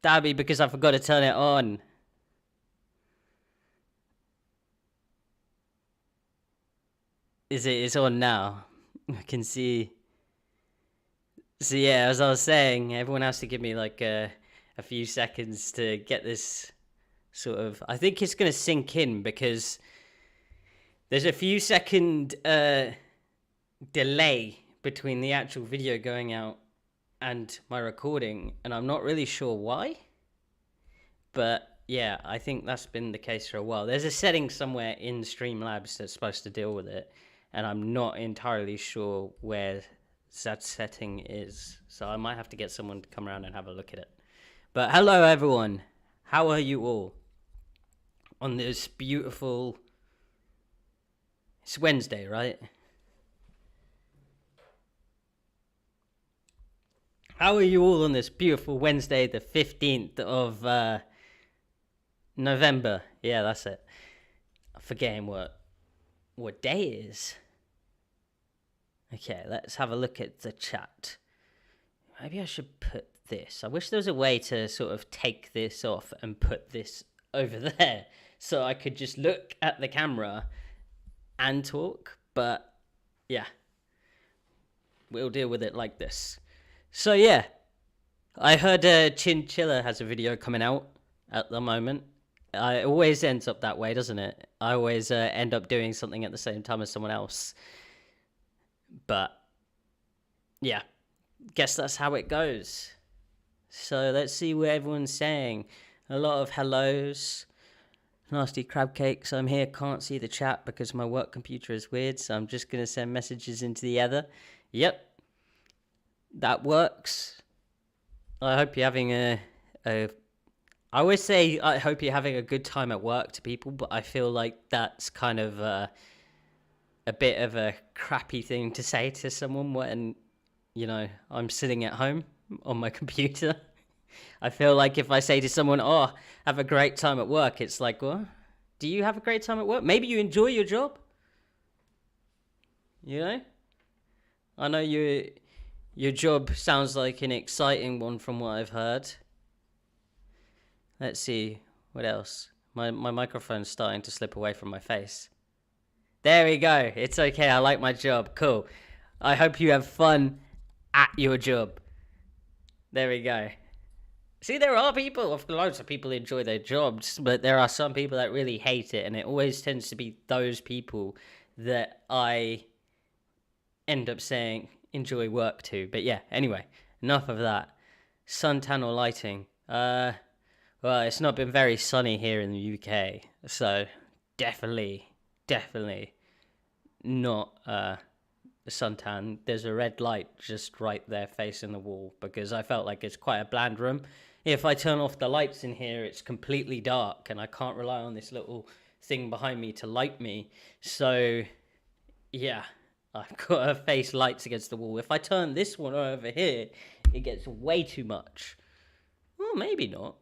That'd be because I forgot to turn it on. It's on now. I can see. So yeah, as I was saying, everyone has to give me like a few seconds to get this sort of. I think it's gonna sink in because There's a few second delay between the actual video going out and my recording, and I'm not really sure why. But yeah, I think that's been the case for a while. There's a setting somewhere in Streamlabs that's supposed to deal with it, and I'm not entirely sure where that setting is. So I might have to get someone to come around and have a look at it. But hello, everyone. How are you all on this beautiful... It's Wednesday, right? How are you all on this beautiful Wednesday, the 15th of November? Yeah, that's it. I'm forgetting what day it is. Okay, let's have a look at the chat. Maybe I should put this. I wish there was a way to sort of take this off and put this over there so I could just look at the camera and talk. But yeah, we'll deal with it like this. So yeah, I heard Chinchilla has a video coming out at the moment. It always ends up that way, doesn't it? I always end up doing something at the same time as someone else. But yeah, guess that's how it goes. So let's see what everyone's saying. A lot of hellos. Nasty crab cakes. I'm here, can't see the chat because my work computer is weird, so I'm just going to send messages into the ether. Yep. That works. I hope you're having I always say I hope you're having a good time at work to people, but I feel like that's kind of a bit of a crappy thing to say to someone when, you know, I'm sitting at home on my computer. I feel like if I say to someone, oh, have a great time at work, it's like, well, do you have a great time at work? Maybe you enjoy your job. You know? I know your job sounds like an exciting one from what I've heard. Let's see, what else? My microphone's starting to slip away from my face. There we go. It's okay. I like my job. Cool. I hope you have fun at your job. There we go. See, there are people, loads of people enjoy their jobs, but there are some people that really hate it, and it always tends to be those people that I end up saying enjoy work to. But yeah, anyway, enough of that. Suntan or lighting? Well, it's not been very sunny here in the UK, so definitely not suntan. There's a red light just right there facing the wall because I felt like it's quite a bland room. If I turn off the lights in here, it's completely dark and I can't rely on this little thing behind me to light me. So yeah, I've got to face lights against the wall. If I turn this one over here, it gets way too much. Well, maybe not.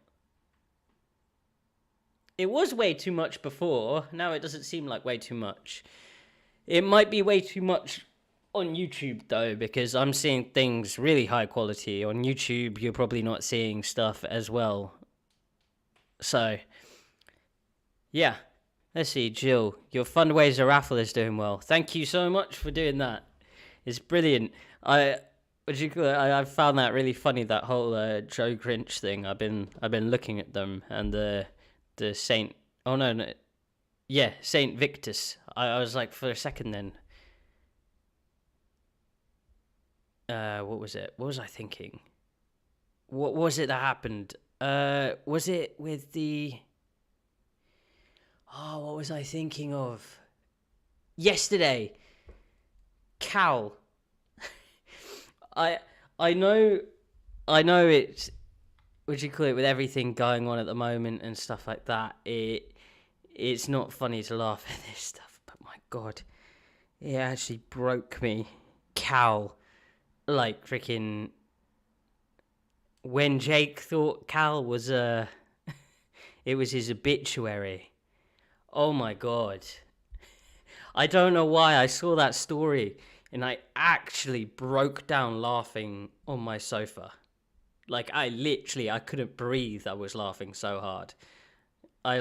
It was way too much before. Now it doesn't seem like way too much. It might be way too much on YouTube, though, because I'm seeing things really high quality. On YouTube, you're probably not seeing stuff as well. So, yeah. Let's see, Jill. Your fundraiser raffle is doing well. Thank you so much for doing that. It's brilliant. I found that really funny, that whole Joe Grinch thing. I've been looking at them, and the Saint... Oh, no. Yeah, Saint Victus. I was like, for a second then... what was it? What was I thinking? What was it that happened? Was it with the... Oh, what was I thinking of? Yesterday. Cal. I know it's... What do you call it? With everything going on at the moment and stuff like that, it's not funny to laugh at this stuff, but my God, it actually broke me. Cal. Like, freaking... When Jake thought Cal was, it was his obituary. Oh my God. I don't know why I saw that story, and I actually broke down laughing on my sofa. Like, I couldn't breathe. I was laughing so hard. I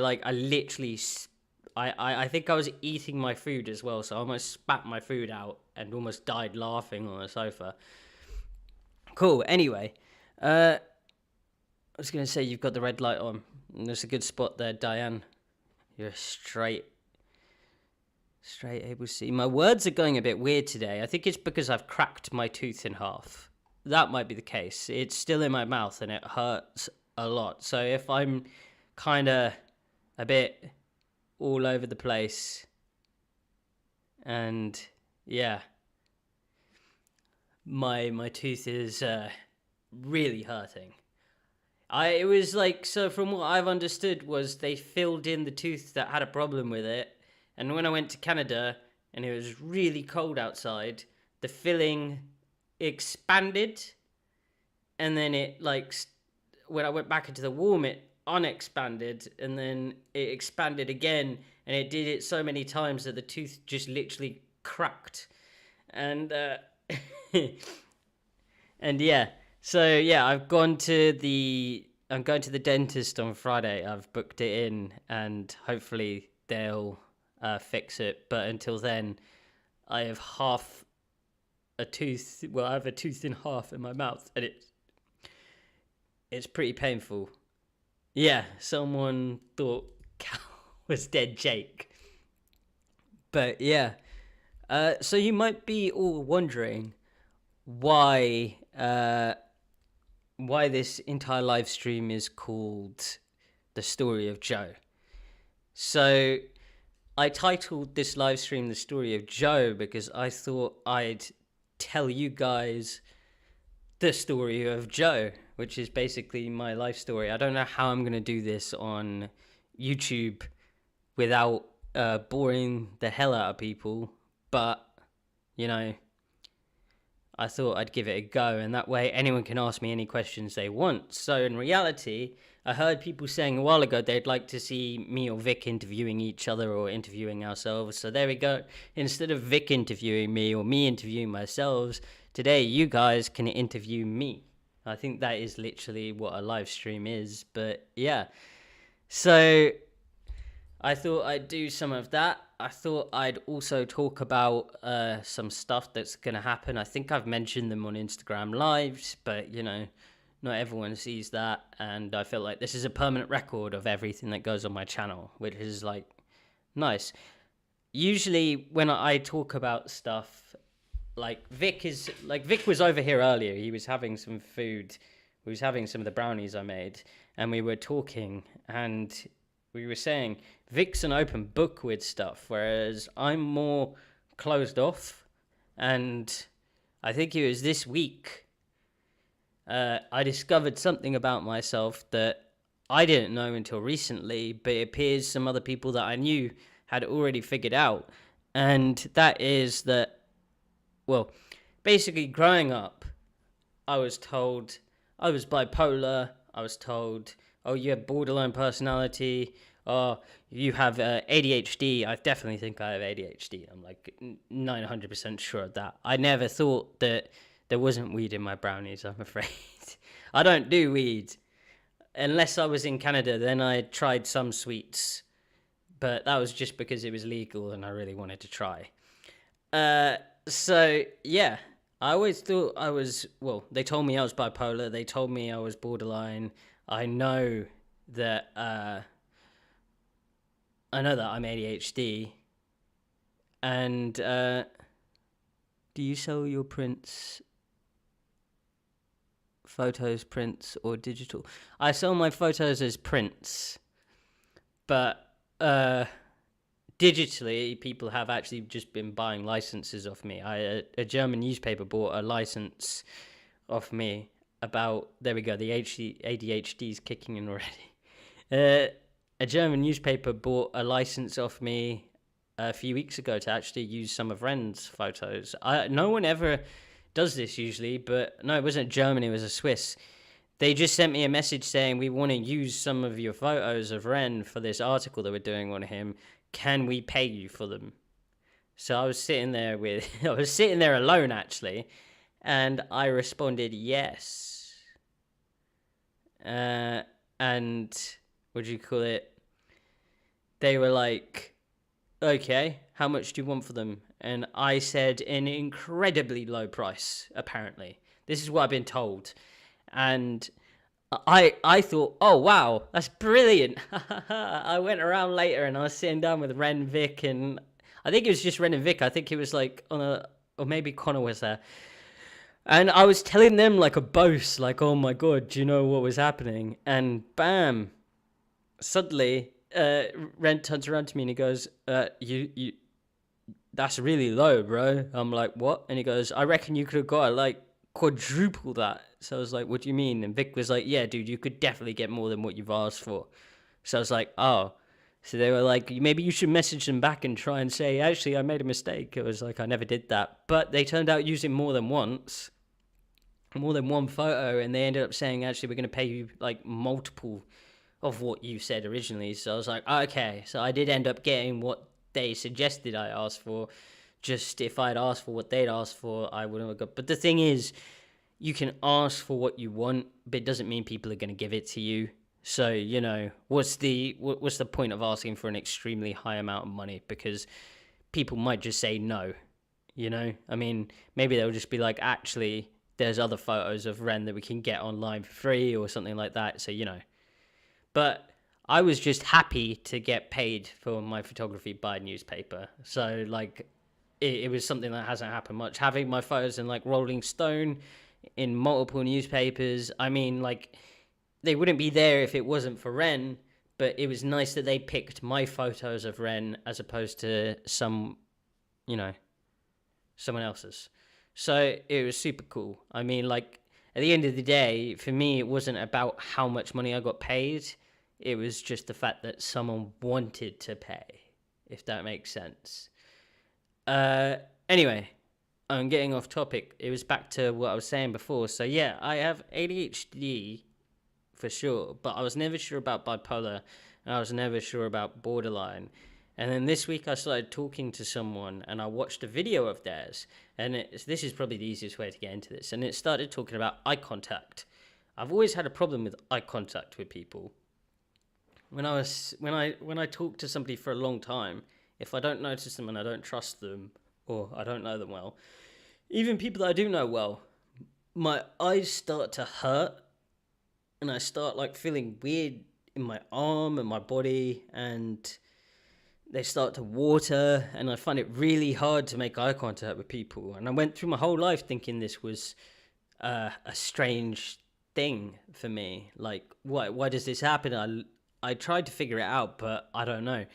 think I was eating my food as well, so I almost spat my food out and almost died laughing on the sofa. Cool. Anyway, I was going to say you've got the red light on. There's a good spot there, Diane. You're straight. Straight able to see. My words are going a bit weird today. I think it's because I've cracked my tooth in half. That might be the case. It's still in my mouth and it hurts a lot. So if I'm kind of a bit all over the place, and yeah, my tooth is really hurting. It was like, so from what I've understood was they filled in the tooth that had a problem with it, and when I went to Canada and it was really cold outside, the filling expanded, and then it like when I went back into the warm, it unexpanded, and then it expanded again, and it did it so many times that the tooth just literally cracked, and and yeah. So yeah, I'm going to the dentist on Friday. I've booked it in, and hopefully they'll fix it. But until then, I have half a tooth. Well, I have a tooth in half in my mouth, and it's pretty painful. Yeah, someone thought Cal was dead, Jake. But yeah, so you might be all wondering why this entire live stream is called The Story of Joe. So I titled this live stream The Story of Joe because I thought I'd tell you guys the story of Joe, which is basically my life story. I don't know how I'm going to do this on YouTube without boring the hell out of people, but, you know, I thought I'd give it a go, and that way anyone can ask me any questions they want. So in reality, I heard people saying a while ago they'd like to see me or Vic interviewing each other or interviewing ourselves. So there we go. Instead of Vic interviewing me or me interviewing myself, today you guys can interview me. I think that is literally what a live stream is. But yeah, so I thought I'd do some of that. I thought I'd also talk about some stuff that's going to happen. I think I've mentioned them on Instagram Lives, but, you know, not everyone sees that. And I feel like this is a permanent record of everything that goes on my channel, which is, like, nice. Usually when I talk about stuff, Vic was over here earlier. He was having some food. He was having some of the brownies I made, and we were talking, and we were saying Vic's an open book with stuff, whereas I'm more closed off. And I think it was this week I discovered something about myself that I didn't know until recently, but it appears some other people that I knew had already figured out. And that is that, well, basically growing up, I was told I was bipolar. I was told, oh, you have borderline personality. Oh, you have ADHD. I definitely think I have ADHD. I'm like 900% sure of that. I never thought that there wasn't weed in my brownies, I'm afraid. I don't do weed. Unless I was in Canada, then I tried some sweets. But that was just because it was legal and I really wanted to try. So, yeah. I always thought I was, well, they told me I was bipolar. They told me I was borderline. I know that I'm ADHD. And do you sell your prints, photos, prints, or digital? I sell my photos as prints, but digitally, people have actually just been buying licenses off me. A German newspaper bought a license off me about, there we go, the ADHD's kicking in already. A German newspaper bought a license off me a few weeks ago to actually use some of Ren's photos. No one ever does this usually, but no, it wasn't Germany, it was a Swiss. They just sent me a message saying, we want to use some of your photos of Ren for this article that we're doing on him. Can we pay you for them? So I was sitting there alone actually, and I responded yes. And what do you call it? They were like, okay, how much do you want for them? And I said an incredibly low price, apparently. This is what I've been told. And I thought, oh, wow, that's brilliant. I went around later and I was sitting down with Ren, Vic, and I think it was just Ren and Vic. I think it was like on a, or maybe Connor was there. And I was telling them like a boast, like, oh my God, do you know what was happening? And bam, suddenly, Ren turns around to me and he goes, you, that's really low, bro. I'm like, what? And he goes, I reckon you could have got like quadruple that. So I was like, what do you mean? And Vic was like, yeah, dude, you could definitely get more than what you've asked for. So I was like, oh. So they were like, maybe you should message them back and try and say, actually, I made a mistake. It was like, I never did that. But they turned out using more than one photo, and they ended up saying, actually, we're going to pay you like multiple of what you said originally. So I was like, okay. So I did end up getting what they suggested I asked for. Just if I'd asked for what they'd asked for, I wouldn't have got. But the thing is, you can ask for what you want, but it doesn't mean people are going to give it to you. So, you know, what's the point of asking for an extremely high amount of money? Because people might just say no, you know? I mean, maybe they'll just be like, actually, there's other photos of Ren that we can get online for free or something like that. So, you know. But I was just happy to get paid for my photography by a newspaper. So, like, it was something that hasn't happened much. Having my photos in, like, Rolling Stone, in multiple newspapers. I mean, like, they wouldn't be there if it wasn't for Ren, but it was nice that they picked my photos of Ren as opposed to some, you know, someone else's. So it was super cool. I mean, like, at the end of the day, for me, it wasn't about how much money I got paid. It was just the fact that someone wanted to pay, if that makes sense. Anyway, I'm getting off topic. It was back to what I was saying before. So yeah, I have ADHD for sure, but I was never sure about bipolar, and I was never sure about borderline. And then this week I started talking to someone, and I watched a video of theirs, and this is probably the easiest way to get into this, and it started talking about eye contact. I've always had a problem with eye contact with people. When I talk to somebody for a long time, if I don't notice them and I don't trust them, or I don't know them well, even people that I do know well, my eyes start to hurt, and I start like feeling weird in my arm and my body, and they start to water, and I find it really hard to make eye contact with people. And I went through my whole life thinking this was a strange thing for me. Like, why does this happen? I tried to figure it out, but I don't know.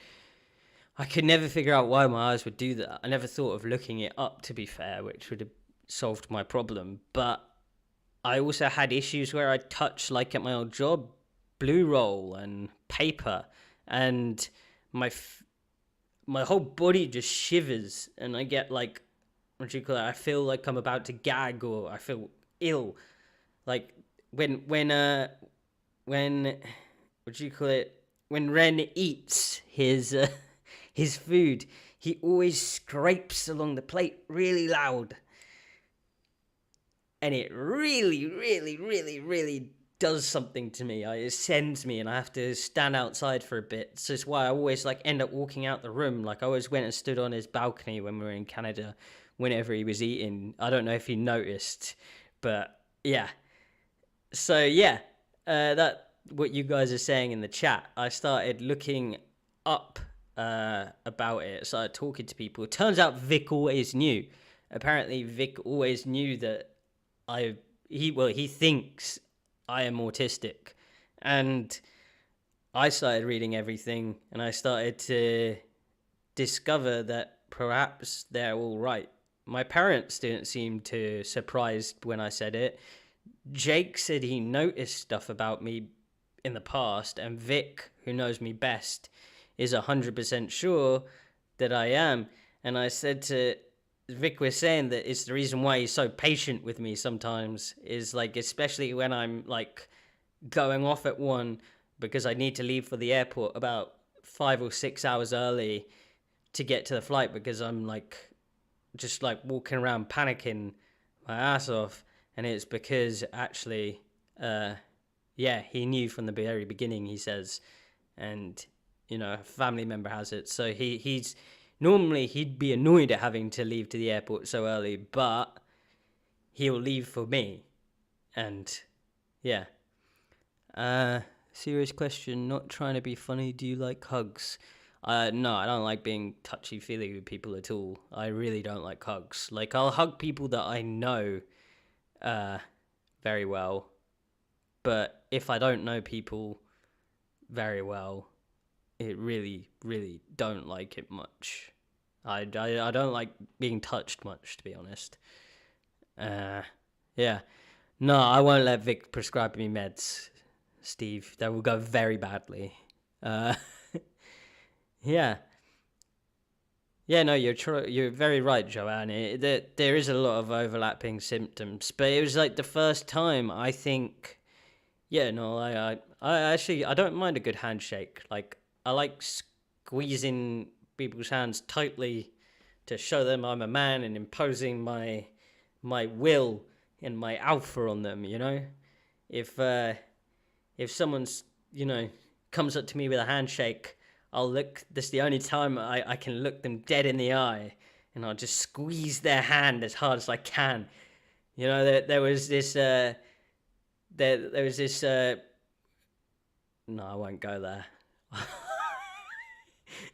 I could never figure out why my eyes would do that. I never thought of looking it up, to be fair, which would have solved my problem. But I also had issues where I touched, like at my old job, blue roll and paper, and my whole body just shivers, and I get like, what do you call it? I feel like I'm about to gag, or I feel ill. Like when what do you call it? When Ren eats his his food, he always scrapes along the plate really loud. And it really, really, really, really does something to me. It sends me, and I have to stand outside for a bit. So it's why I always like end up walking out the room. Like, I always went and stood on his balcony when we were in Canada, whenever he was eating. I don't know if he noticed, but yeah. So yeah, that what you guys are saying in the chat. I started looking up about it. Started talking to people. It turns out Vic always knew. Apparently, Vic always knew that he thinks I am autistic, and I started reading everything, and I started to discover that perhaps they're all right. My parents didn't seem too surprised when I said it. Jake said he noticed stuff about me in the past, and Vic, who knows me best, is 100% sure that I am. And I said to Vic, was saying that it's the reason why he's so patient with me sometimes, is like, especially when I'm like going off at 1 because I need to leave for the airport about 5 or 6 hours early to get to the flight, because I'm like just like walking around panicking my ass off. And it's because actually he knew from the very beginning, he says, and you know, a family member has it, so he's normally he'd be annoyed at having to leave to the airport so early, but he'll leave for me. And yeah. Serious question, not trying to be funny. Do you like hugs? No, I don't like being touchy-feely with people at all. I really don't like hugs. Like, I'll hug people that I know very well, but if I don't know people very well, it really, really don't like it much. I don't like being touched much, to be honest. Yeah. No, I won't let Vic prescribe me meds, Steve. That will go very badly. Uh, yeah. Yeah, no, you're very right, Joanne. There is a lot of overlapping symptoms, but it was like the first time I think. Yeah, no, I actually I don't mind a good handshake. Like I like squeezing people's hands tightly to show them I'm a man and imposing my will and my alpha on them. You know, if someone's comes up to me with a handshake, I'll look. That's the only time I can look them dead in the eye, and I'll just squeeze their hand as hard as I can. You know, there was this. There was this. No, I won't go there.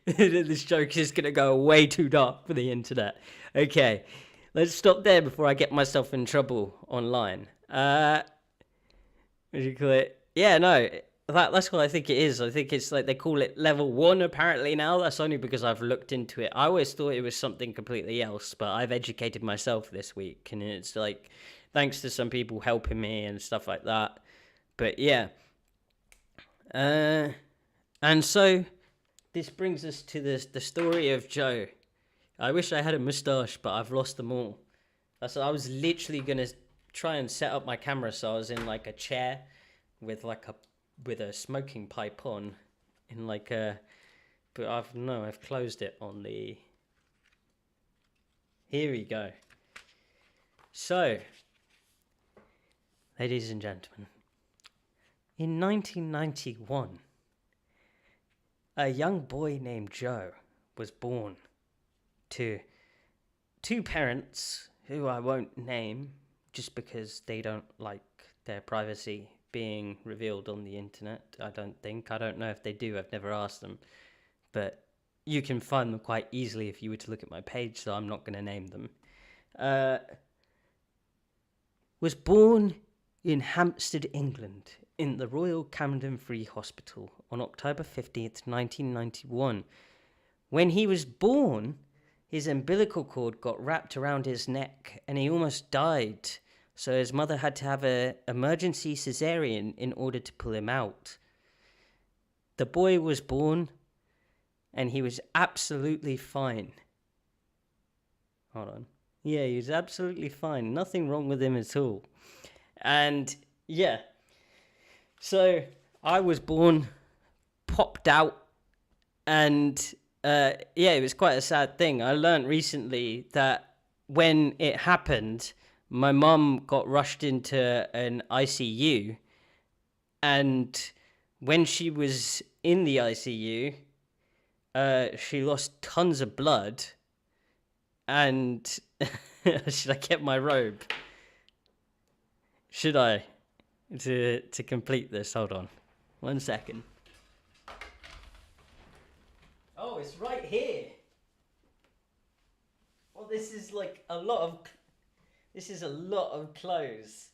This joke is gonna go way too dark for the internet. Okay, let's stop there before I get myself in trouble online. What do you call it? Yeah, no, that's what I think it is. I think it's like they call it level 1 apparently now. That's only because I've looked into it. I always thought it was something completely else, but I've educated myself this week, and it's like thanks to some people helping me and stuff like that. But yeah, and so this brings us to the story of Joe. I wish I had a moustache, but I've lost them all. I was literally gonna try and set up my camera so I was in like a chair with a smoking pipe on, in like a. But I've closed it on the. Here we go. So, ladies and gentlemen, in 1991, a young boy named Joe was born to two parents who I won't name just because they don't like their privacy being revealed on the internet. I don't know if they do. I've never asked them, but you can find them quite easily if you were to look at my page, so I'm not going to name them. Was born in Hampstead, England, in the Royal Camden Free Hospital on October 15th, 1991. When he was born, his umbilical cord got wrapped around his neck and he almost died. So his mother had to have an emergency cesarean in order to pull him out. The boy was born and he was absolutely fine. Hold on. Yeah, he was absolutely fine. Nothing wrong with him at all. And yeah, so I was born, popped out, and it was quite a sad thing. I learned recently that when it happened, my mum got rushed into an ICU, and when she was in the ICU, she lost tons of blood. And should I get my robe? Should I? To complete this, hold on. 1 second. Oh, it's right here. Well, this is like a lot of clothes.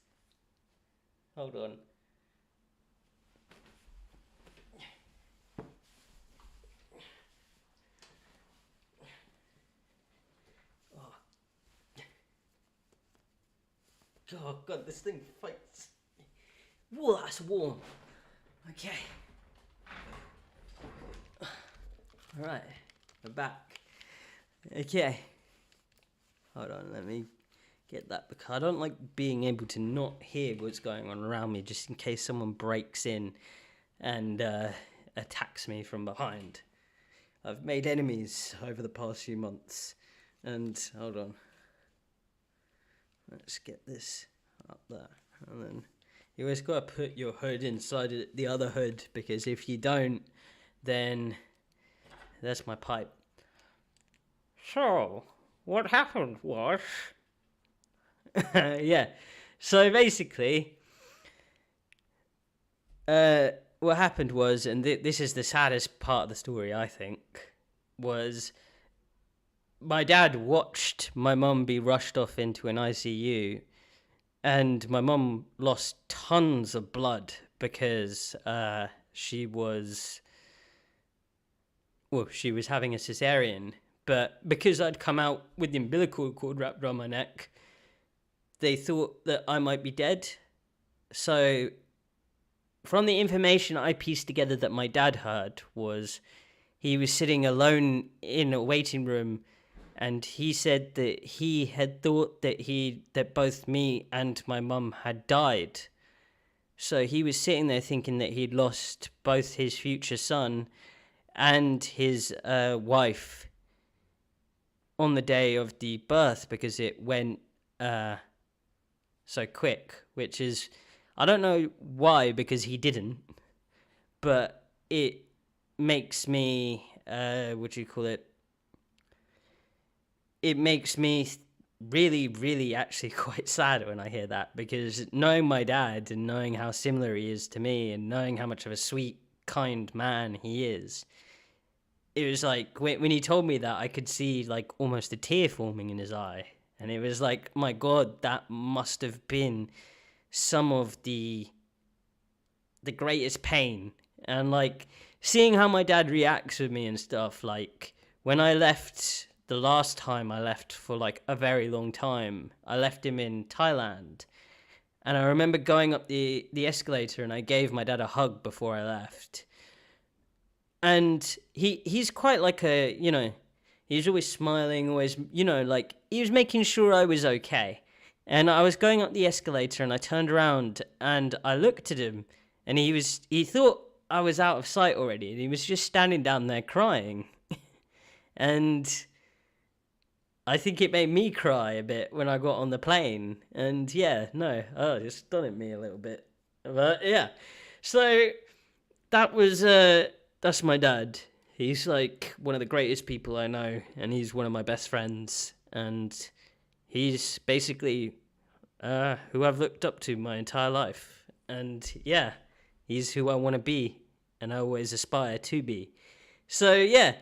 Hold on. Oh god, this thing fights. Whoa, that's warm. Okay. Alright, we're back. Okay. Hold on, let me get that, because I don't like being able to not hear what's going on around me, just in case someone breaks in and attacks me from behind. I've made enemies over the past few months, and hold on. Let's get this up there, and then you always got to put your hood inside the other hood, because if you don't, then that's my pipe. So, what happened was, yeah. So basically, what happened was, and this is the saddest part of the story, I think, was my dad watched my mum be rushed off into an ICU, and my mum lost tons of blood because she was having a cesarean. But because I'd come out with the umbilical cord wrapped around my neck, they thought that I might be dead. So from the information I pieced together that my dad heard was he was sitting alone in a waiting room, and he said that he had thought that both me and my mum had died. So he was sitting there thinking that he'd lost both his future son and his wife on the day of the birth, because it went so quick, which is, I don't know why, because he didn't, but it makes me, it makes me really, really actually quite sad when I hear that, because knowing my dad and knowing how similar he is to me and knowing how much of a sweet, kind man he is, it was like, when he told me that, I could see like almost a tear forming in his eye. And it was like, my God, that must have been some of the greatest pain. And like seeing how my dad reacts with me and stuff, like when I left the last time I left for like a very long time, I left him in Thailand. And I remember going up the escalator, and I gave my dad a hug before I left. And he's quite like he's always smiling, always, like he was making sure I was okay. And I was going up the escalator, and I turned around and I looked at him, and he thought I was out of sight already, and he was just standing down there crying. And I think it made me cry a bit when I got on the plane. And it stunned me a little bit. But yeah, so that was that's my dad. He's like one of the greatest people I know, and he's one of my best friends, and he's basically who I've looked up to my entire life. And yeah, he's who I want to be, and I always aspire to be. So yeah,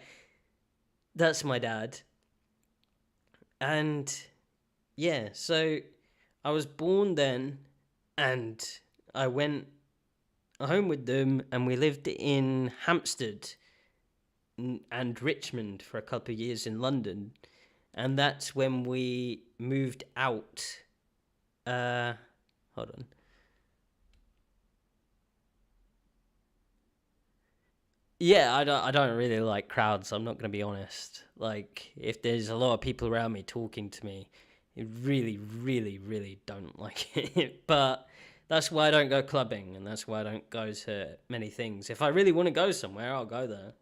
that's my dad. And yeah, so I was born then, and I went home with them, and we lived in Hampstead and Richmond for a couple of years in London. And that's when we moved out. Hold on. Yeah, I don't really like crowds, I'm not going to be honest. Like, if there's a lot of people around me talking to me, I really, really, really don't like it. But that's why I don't go clubbing, and that's why I don't go to many things. If I really want to go somewhere, I'll go there.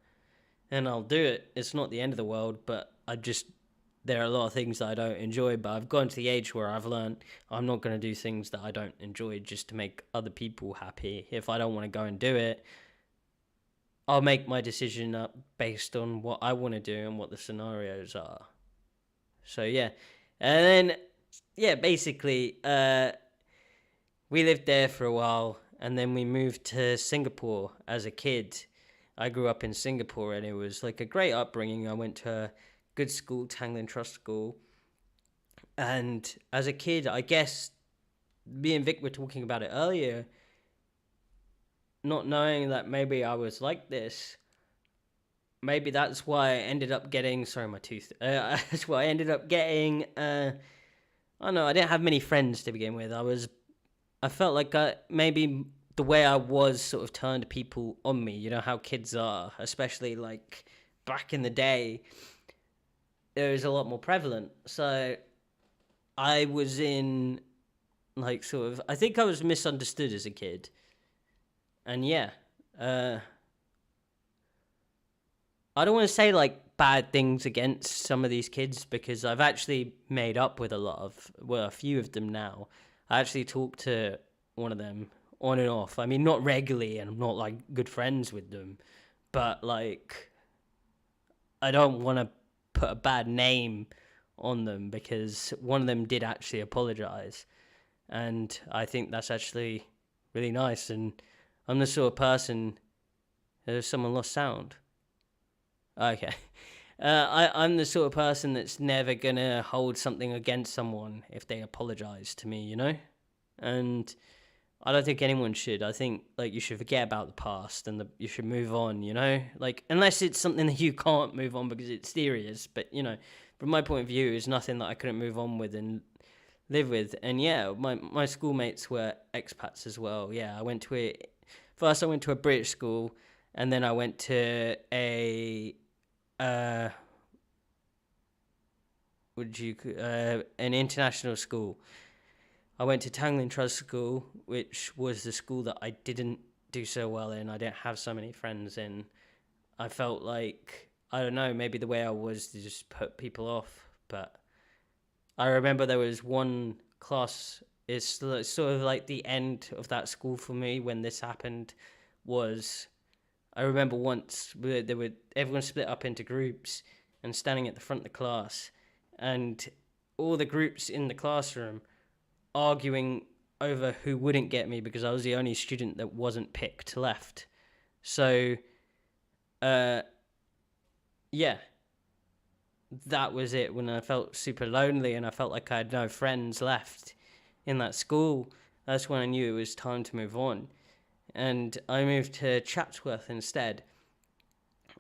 And I'll do it. It's not the end of the world, but there are a lot of things that I don't enjoy, but I've gotten to the age where I've learned I'm not going to do things that I don't enjoy just to make other people happy. If I don't want to go and do it, I'll make my decision up based on what I want to do and what the scenarios are. So yeah, and then basically we lived there for a while, and then we moved to Singapore as a kid. I grew up in Singapore, and it was like a great upbringing. I went to a good school, Tanglin Trust School, and as a kid, I guess me and Vic were talking about it earlier, not knowing that maybe I was like this. Maybe that's why I ended up getting, sorry, my tooth. That's why I ended up getting, I don't know, I didn't have many friends to begin with. I felt like maybe the way I was sort of turned people on me. You know how kids are, especially like back in the day, it was a lot more prevalent. So I was in like sort of, I think I was misunderstood as a kid. And yeah, I don't want to say like bad things against some of these kids, because I've actually made up with a few of them now. I actually talked to one of them on and off. I mean, not regularly, and I'm not like good friends with them, but like, I don't want to put a bad name on them, because one of them did actually apologize. And I think that's actually really nice. And I'm the sort of person. Has someone lost sound? Okay. I'm the sort of person that's never gonna hold something against someone if they apologize to me, And I don't think anyone should. I think like you should forget about the past and you should move on, Like unless it's something that you can't move on because it's serious. But from my point of view, it's nothing that I couldn't move on with and live with. And yeah, my schoolmates were expats as well. Yeah, I went to a British school, and then I went to an international school. I went to Tanglin Trust School, which was the school that I didn't do so well in. I didn't have so many friends in. I felt like, I don't know, maybe the way I was to just put people off. But I remember there was one class, it's sort of like the end of that school for me when this happened, I remember once everyone split up into groups and standing at the front of the class, and all the groups in the classroom arguing over who wouldn't get me because I was the only student that wasn't picked left. So, yeah, that was it when I felt super lonely and I felt like I had no friends left in that school. That's when I knew it was time to move on. And I moved to Chatsworth instead.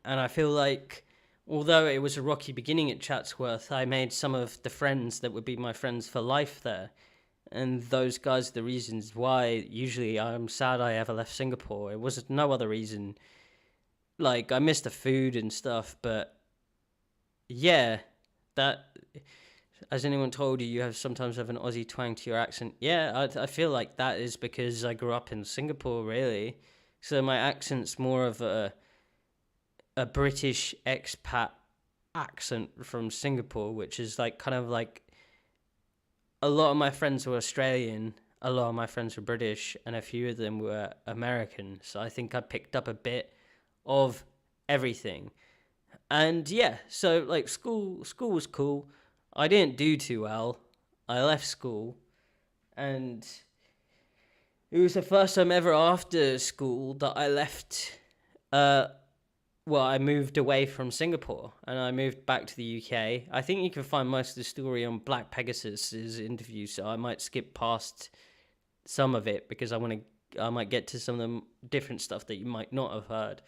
And I feel like, although it was a rocky beginning at Chatsworth, I made some of the friends that would be my friends for life there. And those guys are the reasons why usually I'm sad I ever left Singapore. It was no other reason. Like, I miss the food and stuff, but yeah, that... Has anyone told you you sometimes have an Aussie twang to your accent? Yeah, I feel like that is because I grew up in Singapore, really. So my accent's more of a British expat accent from Singapore, which is like kind of like a lot of my friends were Australian, a lot of my friends were British, and a few of them were American. So I think I picked up a bit of everything. And yeah, so like school was cool. I didn't do too well. I left school, and it was the first time ever after school that I left. I moved away from Singapore, and I moved back to the UK. I think you can find most of the story on Black Pegasus's interview, so I might skip past some of it because I might get to some of the different stuff that you might not have heard.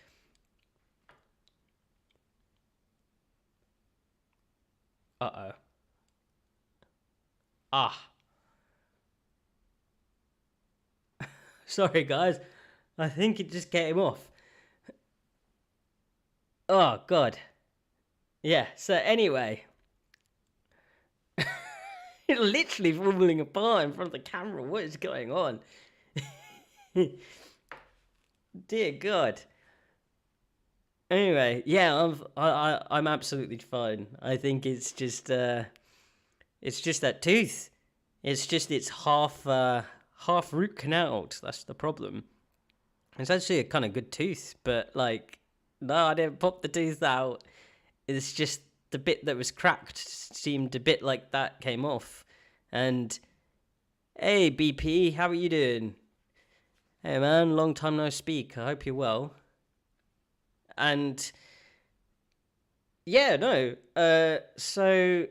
Uh-oh. Sorry, guys. I think it just came off. Oh, God. Yeah, so anyway. Literally falling apart in front of the camera. What is going on? Dear God. Anyway, yeah, I'm absolutely fine. I think it's just that tooth. It's half root canaled. That's the problem. It's actually a kind of good tooth, but like, no, I didn't pop the tooth out. It's just the bit that was cracked seemed a bit like that came off. And hey, BP, how are you doing? Hey man, long time no speak. I hope you're well. And yeah, no. So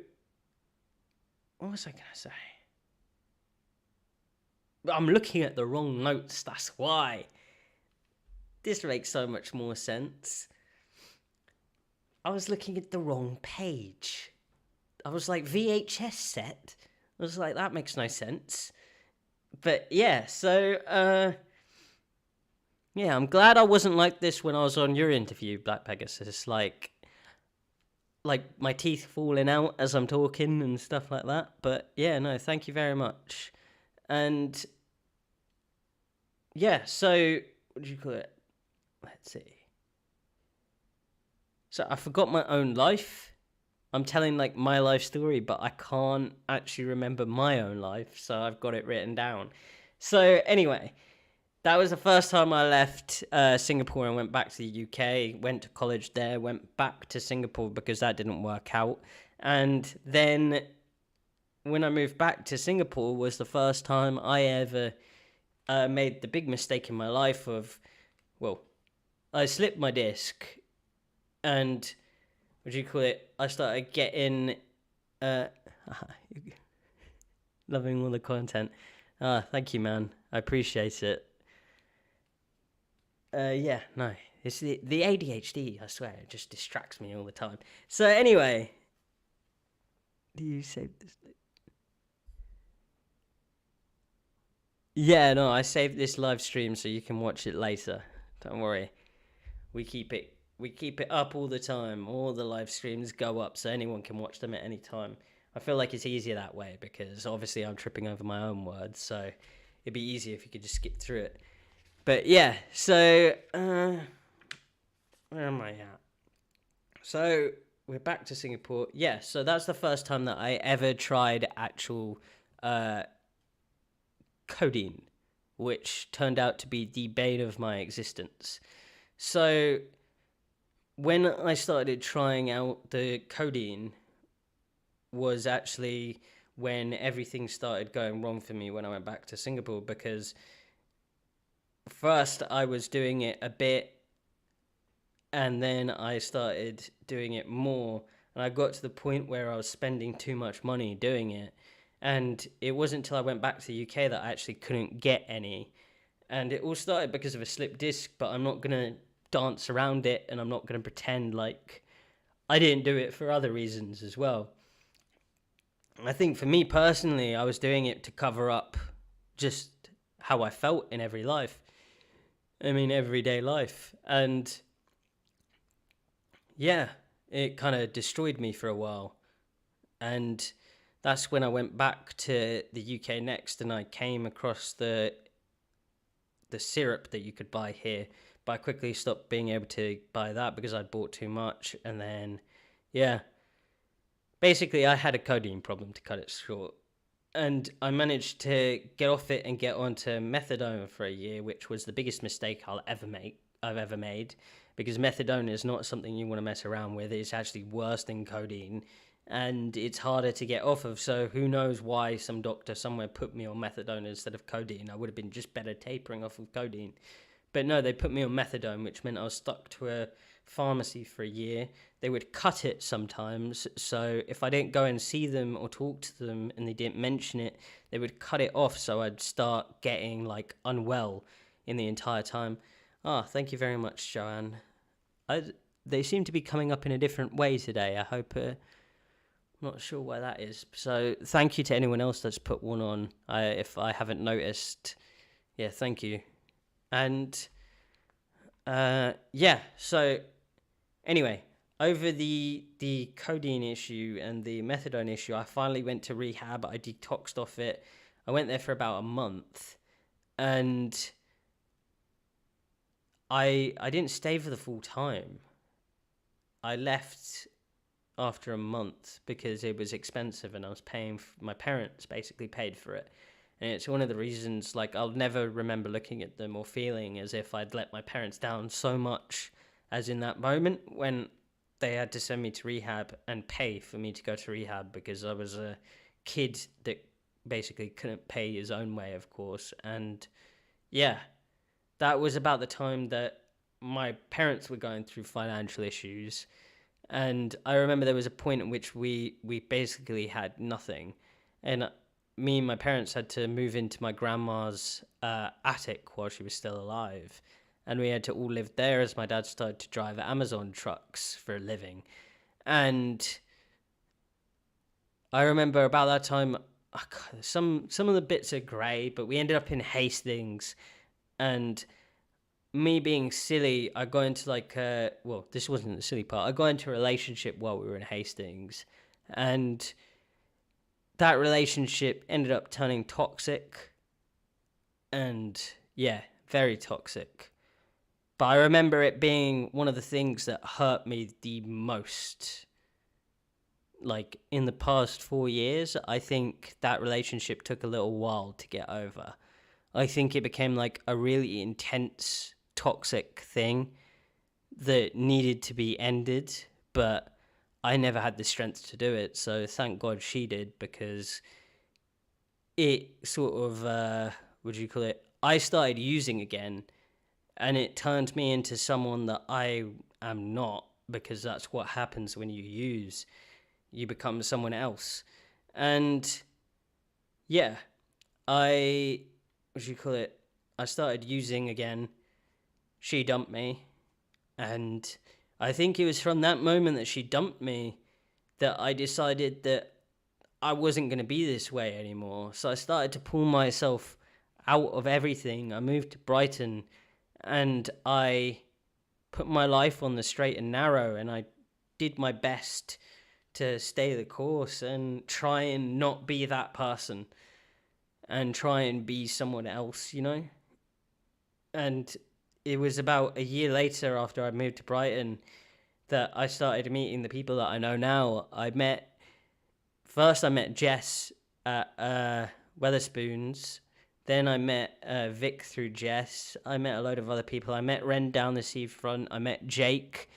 what was I gonna say? I'm looking at the wrong notes. That's why. This makes so much more sense. I was looking at the wrong page. I was like, VHS set? I was like, that makes no sense. But yeah, so, yeah, I'm glad I wasn't like this when I was on your interview, Black Pegasus. Like my teeth falling out as I'm talking and stuff like that. But yeah, no, thank you very much. And yeah, so, what do you call it? Let's see. So I forgot my own life. I'm telling like my life story, but I can't actually remember my own life, so I've got it written down. So anyway, that was the first time I left Singapore and went back to the UK, went to college there, went back to Singapore because that didn't work out. And then when I moved back to Singapore was the first time I ever I made the big mistake in my life of, well, I slipped my disc, and what do you call it? I started getting, uh, loving all the content. Thank you, man. I appreciate it. Yeah, no, it's the ADHD. I swear, it just distracts me all the time. So anyway, do you save this? Yeah, no, I saved this live stream so you can watch it later. Don't worry. We keep it up all the time. All the live streams go up so anyone can watch them at any time. I feel like it's easier that way because obviously I'm tripping over my own words, so it'd be easier if you could just skip through it. But yeah, so where am I at? So we're back to Singapore. Yeah, so that's the first time that I ever tried actual uh, codeine, which turned out to be the bane of my existence. So when I started trying out the codeine was actually when everything started going wrong for me when I went back to Singapore, because first I was doing it a bit and then I started doing it more, and I got to the point where I was spending too much money doing it, and it wasn't until I went back to the UK that I actually couldn't get any. And it all started because of a slip disc, but I'm not going to dance around it, and I'm not going to pretend like I didn't do it for other reasons as well. I think for me personally, I was doing it to cover up just how I felt in everyday life. And yeah, it kind of destroyed me for a while. And that's when I went back to the UK next, and I came across the syrup that you could buy here. But I quickly stopped being able to buy that because I'd bought too much. And then, yeah, basically I had a codeine problem, to cut it short. And I managed to get off it and get onto methadone for a year, which was the biggest mistake I've ever made, because methadone is not something you want to mess around with. It's actually worse than codeine, and it's harder to get off of. So who knows why some doctor somewhere put me on methadone instead of codeine? I would have been just better tapering off of codeine. But no, they put me on methadone, which meant I was stuck to a pharmacy for a year. They would cut it sometimes, so if I didn't go and see them or talk to them and they didn't mention it, they would cut it off, so I'd start getting like unwell in the entire time. Thank you very much, Joanne. They seem to be coming up in a different way today. I hope. I'm not sure why that is. So thank you to anyone else that's put one on. If I haven't noticed, yeah, thank you. And yeah, so anyway, over the codeine issue and the methadone issue, I finally went to rehab. I detoxed off it. I went there for about a month, and I didn't stay for the full time. I left after a month because it was expensive and I was paying my parents basically paid for it. And it's one of the reasons, like, I'll never remember looking at them or feeling as if I'd let my parents down so much as in that moment when they had to send me to rehab and pay for me to go to rehab, because I was a kid that basically couldn't pay his own way, of course. And yeah, that was about the time that my parents were going through financial issues. And I remember there was a point at which we basically had nothing. And me and my parents had to move into my grandma's attic while she was still alive. And we had to all live there as my dad started to drive Amazon trucks for a living. And I remember about that time, some of the bits are grey, but we ended up in Hastings. And me being silly, I got into well, this wasn't the silly part. I got into a relationship while we were in Hastings. And that relationship ended up turning toxic. And yeah, very toxic. But I remember it being one of the things that hurt me the most. Like, in the past 4 years, I think that relationship took a little while to get over. I think it became like a really intense, toxic thing that needed to be ended, but I never had the strength to do it. So thank God she did, because it sort of, what do you call it? I started using again, and it turned me into someone that I am not, because that's what happens when you use. You become someone else. And yeah, what do you call it? I started using again. She dumped me. And I think it was from that moment that she dumped me that I decided that I wasn't going to be this way anymore. So I started to pull myself out of everything. I moved to Brighton and I put my life on the straight and narrow, and I did my best to stay the course and try and not be that person and try and be someone else, And it was about a year later, after I moved to Brighton, that I started meeting the people that I know now. I met Jess at Weatherspoons. Then I met Vic through Jess. I met a load of other people. I met Ren down the seafront. I met Jake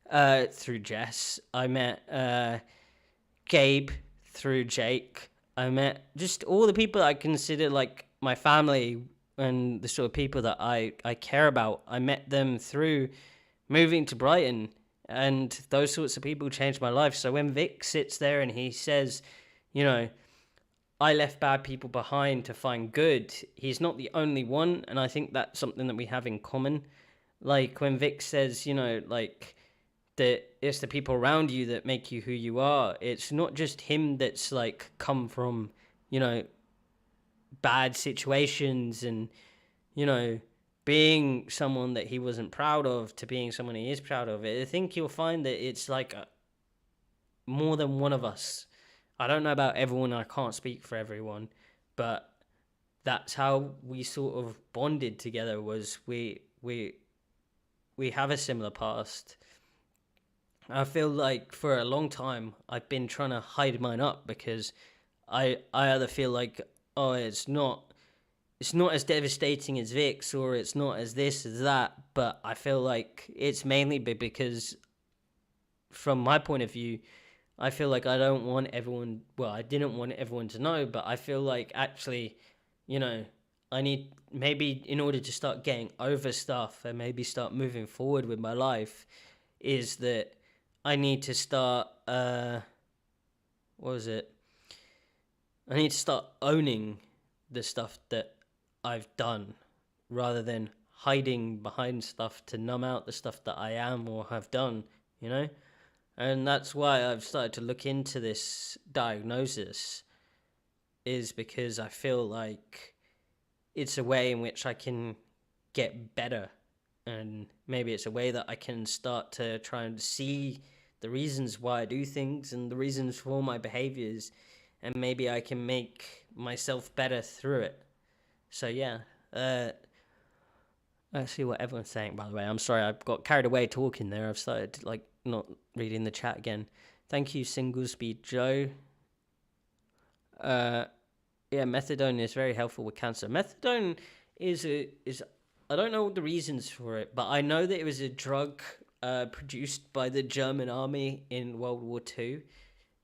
through Jess. I met Gabe through Jake. I met just all the people I consider like my family and the sort of people that I care about. I met them through moving to Brighton, and those sorts of people changed my life. So when Vic sits there and he says, I left bad people behind to find good, he's not the only one, and I think that's something that we have in common. Like when Vic says, that it's the people around you that make you who you are. It's not just him that's like come from, bad situations and, being someone that he wasn't proud of to being someone he is proud of. I think you'll find that it's like more than one of us. I don't know about everyone. I can't speak for everyone, but that's how we sort of bonded together. Was we have a similar past. I feel like for a long time I've been trying to hide mine up because I either feel like, oh, it's not as devastating as Vic's, or it's not as this as that, but I feel like it's mainly because from my point of view, I feel like I didn't want everyone to know, but I feel like actually, I need, maybe in order to start getting over stuff and maybe start moving forward with my life, is that I need to start, I need to start owning the stuff that I've done, rather than hiding behind stuff to numb out the stuff that I am or have done, And that's why I've started to look into this diagnosis, is because I feel like it's a way in which I can get better, and maybe it's a way that I can start to try and see the reasons why I do things and the reasons for my behaviors, and maybe I can make myself better through it. So yeah, let's see what everyone's saying, by the way. I'm sorry, I got carried away talking there. I've started not reading the chat again. Thank you, Single Speed Joe. Yeah, methadone is very helpful with cancer. Methadone is I don't know the reasons for it, but I know that it was a drug produced by the German army in World War II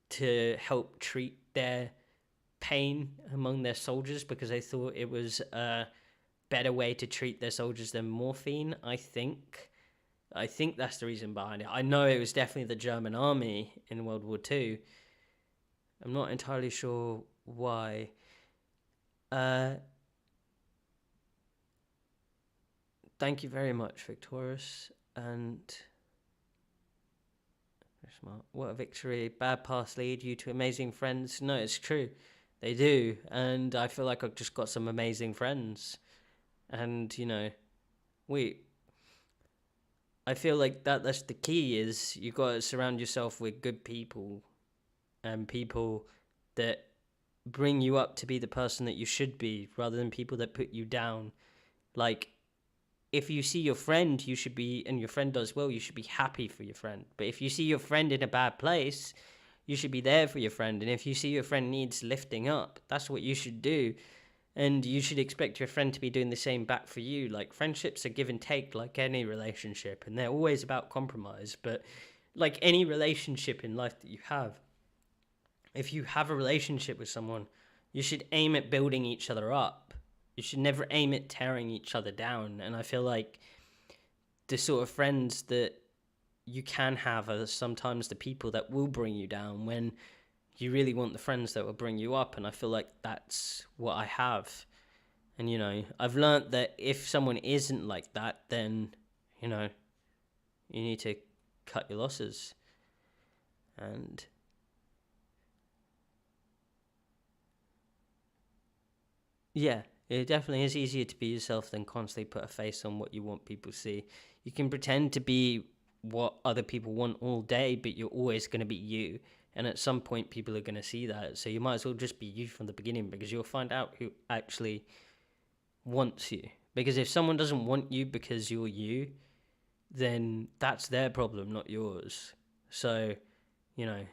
to help treat their pain among their soldiers, because they thought it was a better way to treat their soldiers than morphine. I think that's the reason behind it. I know it was definitely the German army in World War II. I'm not entirely sure why. Thank you very much, Victorious. And what a victory. Bad past lead you to amazing friends. No, it's true. They do. And I feel like I've just got some amazing friends. And, I feel like that's the key, is you got to surround yourself with good people and people that bring you up to be the person that you should be, rather than people that put you down. Like, if you see your friend, you should be, and your friend does well, you should be happy for your friend. But if you see your friend in a bad place, you should be there for your friend. And if you see your friend needs lifting up, that's what you should do. And you should expect your friend to be doing the same back for you. Like, friendships are give and take, like any relationship, and they're always about compromise. But like any relationship in life that you have, if you have a relationship with someone, you should aim at building each other up. you should never aim at tearing each other down. And I feel like the sort of friends that you can have are sometimes the people that will bring you down when you really want the friends that will bring you up. And I feel like that's what I have. And, you know, I've learned that if someone isn't like that, then, you know, you need to cut your losses. And yeah, it definitely is easier to be yourself than constantly put a face on what you want people to see. You can pretend to be what other people want all day, but you're always going to be you. And at some point, people are going to see that. So you might as well just be you from the beginning, because you'll find out who actually wants you. Because if someone doesn't want you because you're you, then that's their problem, not yours. So, you know,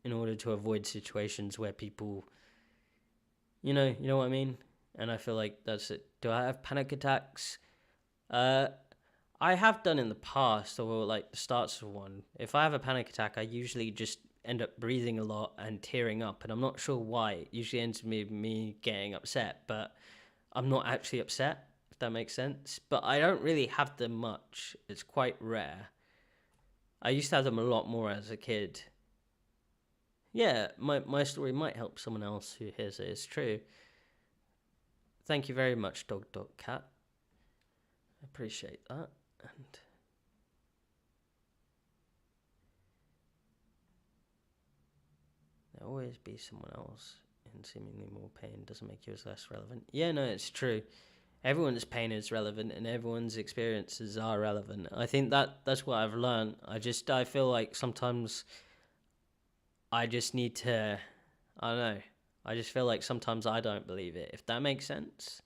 in order to avoid situations where people, you know what I mean? And I feel like that's it. Do I have panic attacks? I have done in the past, or like the starts of one. If I have a panic attack, I usually just end up breathing a lot and tearing up, and I'm not sure why. It usually ends with me getting upset, but I'm not actually upset, if that makes sense. But I don't really have them much. It's quite rare. I used to have them a lot more as a kid. Yeah, my story might help someone else who hears it. It's true. Thank you very much, Cat. I appreciate that. And there'll always be someone else in seemingly more pain. Doesn't make you as less relevant. Yeah, no, it's true. Everyone's pain is relevant, and everyone's experiences are relevant. I think that's what I've learned. I feel like sometimes I just need to, I don't know. I just feel like sometimes I don't believe it, if that makes sense.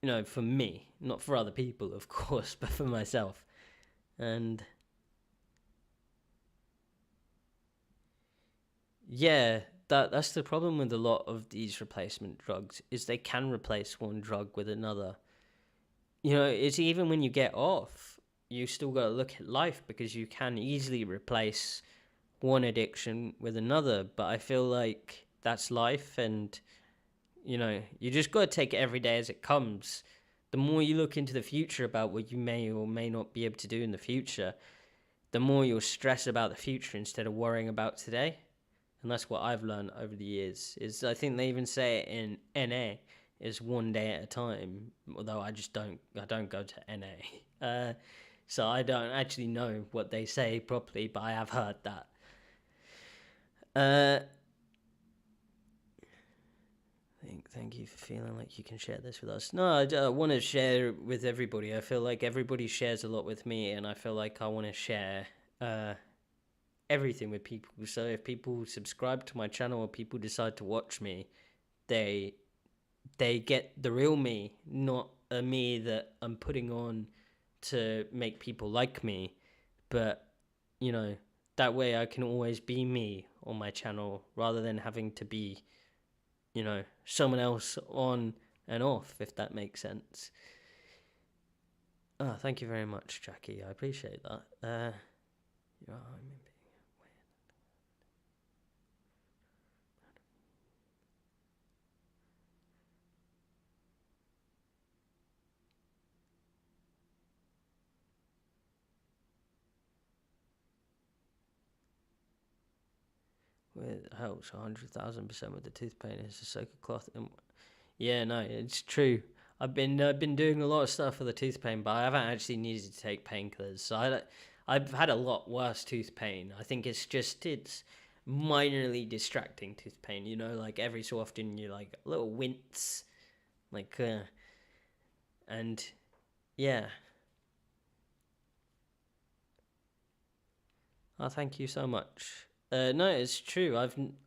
You know, for me, not for other people, of course, but for myself. And yeah, that's the problem with a lot of these replacement drugs, is they can replace one drug with another. You know, it's even when you get off, you still got to look at life, because you can easily replace one addiction with another. But I feel like that's life, and you know, you just got to take it every day as it comes. The more you look into the future about what you may or may not be able to do in the future, the more you'll stress about the future instead of worrying about today. And that's what I've learned over the years. Is I think they even say it in NA, is one day at a time. Although I don't go to NA, so I don't actually know what they say properly, but I have heard that. Thank you for feeling like you can share this with us. No, I want to share with everybody. I feel like everybody shares a lot with me, and I feel like I want to share everything with people. So if people subscribe to my channel, or people decide to watch me, they get the real me, not a me that I'm putting on to make people like me. But you know, that way I can always be me on my channel, rather than having to be, you know, someone else on and off, if that makes sense. Oh, thank you very much, Jackie. I appreciate that. You know, I'm being weird. It helps 100,000% with the tooth pain. It's a soak of cloth. And yeah, no, it's true. I've been doing a lot of stuff for the tooth pain, but I haven't actually needed to take painkillers. So I've had a lot worse tooth pain. I think it's minorly distracting tooth pain. You know, like every so often you like a little wince, like and yeah. Oh, thank you so much. No, it's true.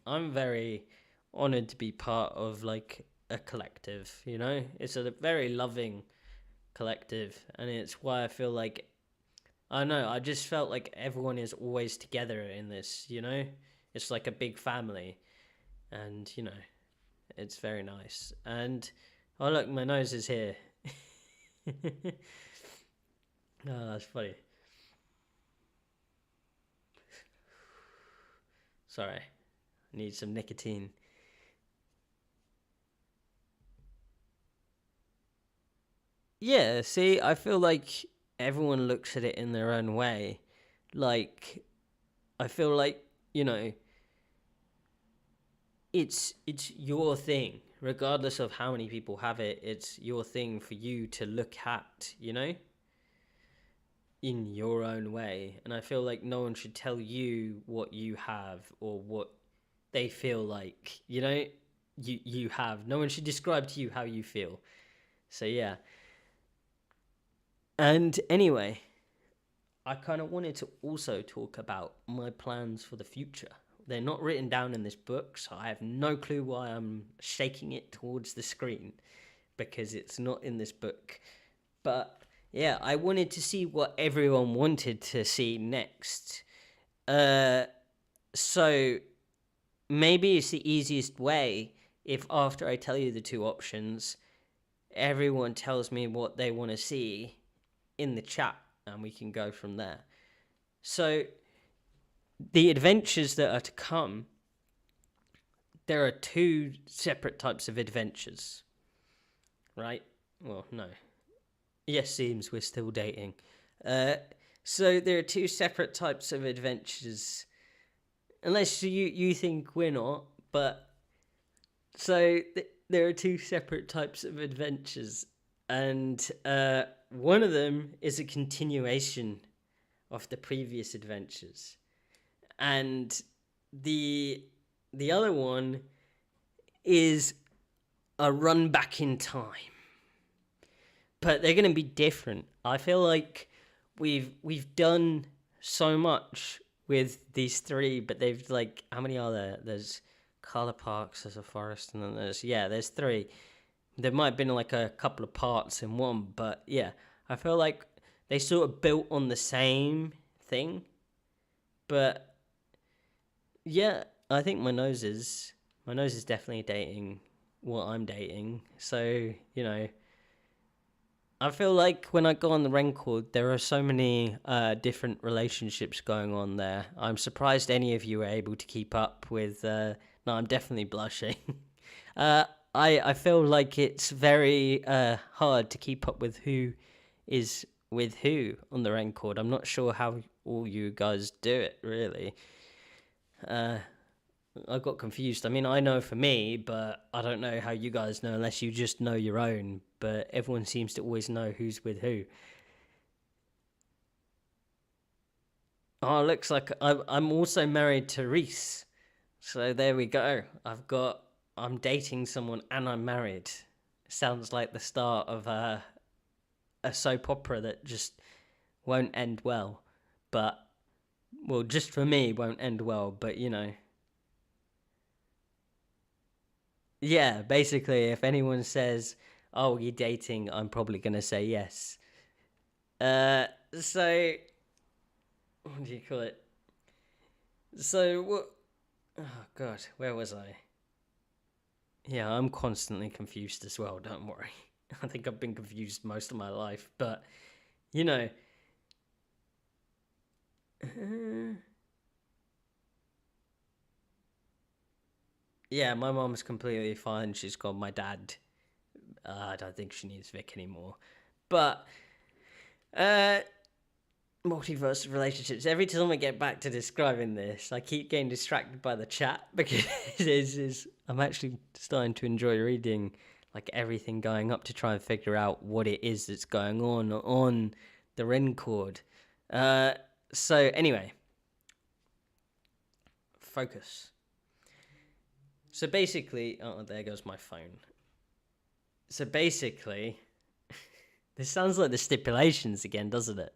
I'm very honored to be part of like a collective. You know, it's a very loving collective, and it's why I feel like, I don't know, I just felt like everyone is always together in this. You know, it's like a big family, and you know, it's very nice. And oh look, my nose is here. Oh, that's funny. Sorry, I need some nicotine. Yeah, see, I feel like everyone looks at it in their own way. Like, I feel like, you know, it's your thing. Regardless of how many people have it, it's your thing for you to look at, in your own way. And I feel like no one should tell you what you have or what they feel like, you have. No one should describe to you how you feel. So yeah. And anyway, I kind of wanted to also talk about my plans for the future. They're not written down in this book, so I have no clue why I'm shaking it towards the screen, because it's not in this book. But yeah, I wanted to see what everyone wanted to see next. So maybe it's the easiest way if, after I tell you the two options, everyone tells me what they want to see in the chat, and we can go from there. So the adventures that are to come, there are two separate types of adventures, right? Well, no. Yes, seems we're still dating. So there are two separate types of adventures, unless you think we're not, but so there are two separate types of adventures, and one of them is a continuation of the previous adventures, and the other one is a run back in time. But they're going to be different. I feel like we've done so much with these three, but they've, like, how many are there? There's Color Parks, there's a forest, and then there's three. There might have been like a couple of parts in one, but yeah, I feel like they sort of built on the same thing. But yeah, I think my nose is definitely dating what I'm dating. So, I feel like when I go on the record, there are so many different relationships going on there. I'm surprised any of you are able to keep up with. No, I'm definitely blushing. I feel like it's very hard to keep up with who is with who on the record. I'm not sure how all you guys do it, really. I got confused. I mean, I know for me, but I don't know how you guys know unless you just know your own. But everyone seems to always know who's with who. Oh, looks like I'm also married to Reese. So there we go. I'm dating someone and I'm married. Sounds like the start of a soap opera that just won't end well. But, well, just for me, won't end well. But, yeah, basically, if anyone says, "Oh, you're dating," I'm probably gonna say yes. So what do you call it? So what? Oh God, where was I? Yeah, I'm constantly confused as well. Don't worry. I think I've been confused most of my life, but you know. Yeah, my mom's completely fine. She's got my dad. I don't think she needs Vic anymore. But multiverse relationships. Every time I get back to describing this, I keep getting distracted by the chat because I'm actually starting to enjoy reading like everything going up to try and figure out what it is that's going on the Ren chord. So anyway, focus. So basically, oh, there goes my phone. So basically, this sounds like the stipulations again, doesn't it?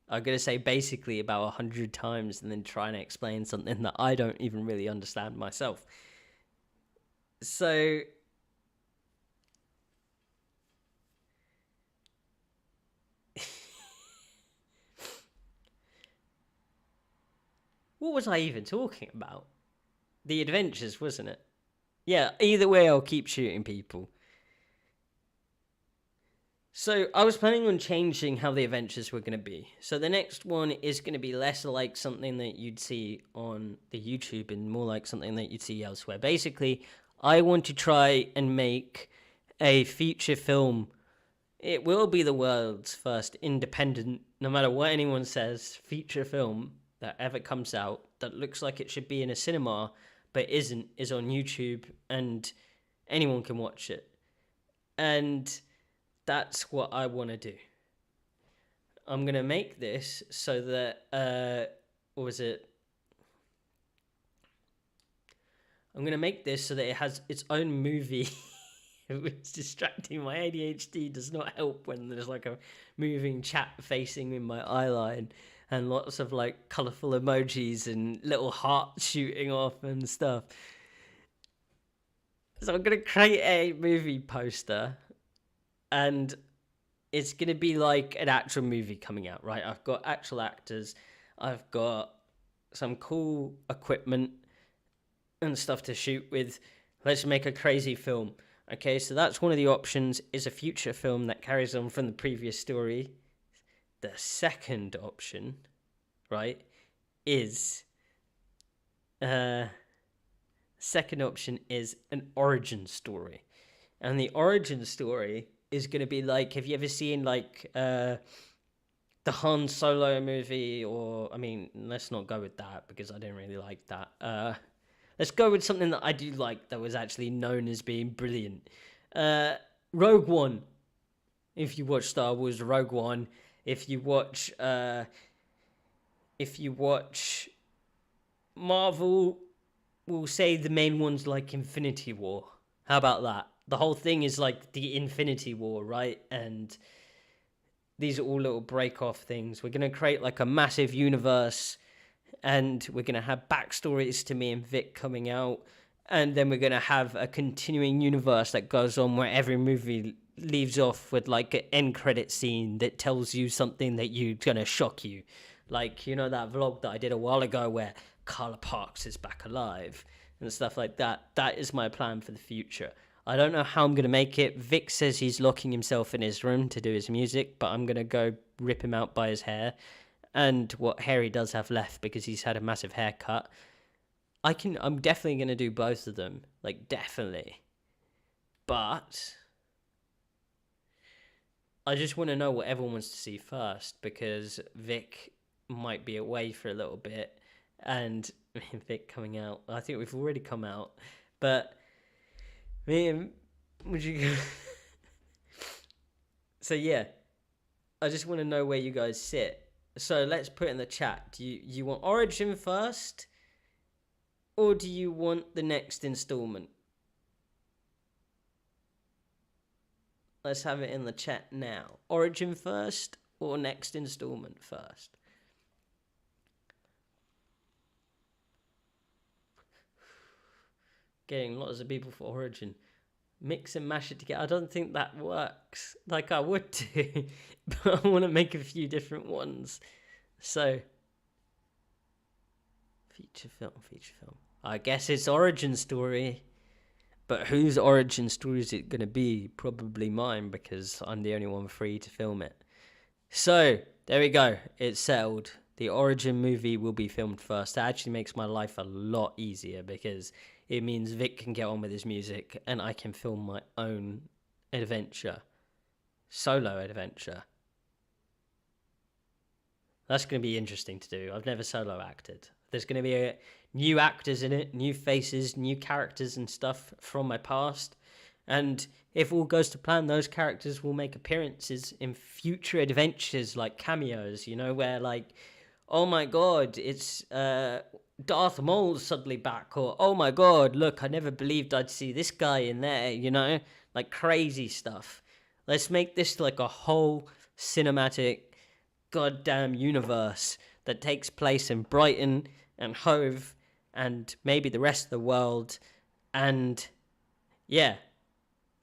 I'm going to say basically about 100 times and then try and explain something that I don't even really understand myself. So, what was I even talking about? The adventures, wasn't it? Yeah, either way, I'll keep shooting people. So I was planning on changing how the adventures were going to be. So the next one is going to be less like something that you'd see on the YouTube and more like something that you'd see elsewhere. Basically, I want to try and make a feature film It will be the world's first independent, no matter what anyone says, feature film that ever comes out that looks like it should be in a cinema but isn't, is on YouTube, and anyone can watch it. And that's what I want to do. I'm going to make this so that, what was it? I'm going to make this so that it has its own movie. It's distracting. My ADHD does not help when there's like a moving chat facing in my eye line and lots of like colourful emojis and little hearts shooting off and stuff. So I'm going to create a movie poster, and it's going to be like an actual movie coming out, right? I've got actual actors. I've got some cool equipment and stuff to shoot with. Let's make a crazy film. Okay, so that's one of the options, is a future film that carries on from the previous story. The second option, right, is second option is an origin story. And the origin story is going to be like, have you ever seen like the Han Solo movie? Or, I mean, let's not go with that because I didn't really like that. Let's go with something that I do like that was actually known as being brilliant. Rogue One. If you watch Star Wars, Rogue One. If you watch Marvel, we'll say the main ones like Infinity War. How about that? The whole thing is like the Infinity War, right? And these are all little break-off things. We're going to create like a massive universe, and we're going to have backstories to me and Vic coming out, and then we're going to have a continuing universe that goes on where every movie leaves off with like an end credit scene that tells you something that you're going to shock you. Like, you know, that vlog that I did a while ago where Carla Parks is back alive and stuff like that. That is my plan for the future. I don't know how I'm going to make it. Vic says he's locking himself in his room to do his music, but I'm going to go rip him out by his hair and what hair he does have left because he's had a massive haircut. I'm definitely going to do both of them. Like, definitely. But I just want to know what everyone wants to see first, because Vic might be away for a little bit, and Vic coming out. I think we've already come out, but me and would you go? So yeah, I just want to know where you guys sit. So let's put in the chat. Do you want Origin first, or do you want the next installment? Let's have it in the chat now. Origin first or next installment first? Getting lots of people for Origin. Mix and mash it together. I don't think that works. Like I would do, but I want to make a few different ones. So, feature film. I guess it's origin story. But whose origin story is it going to be? Probably mine, because I'm the only one free to film it. So, there we go. It's settled. The origin movie will be filmed first. That actually makes my life a lot easier, because it means Vic can get on with his music and I can film my own adventure. Solo adventure. That's going to be interesting to do. I've never solo acted. There's going to be new actors in it, new faces, new characters and stuff from my past. And if all goes to plan, those characters will make appearances in future adventures, like cameos, you know, where like, oh my god, it's Darth Maul's suddenly back, or oh my god, look, I never believed I'd see this guy in there, you know, like crazy stuff. Let's make this like a whole cinematic goddamn universe that takes place in Brighton and Hove and maybe the rest of the world. And yeah,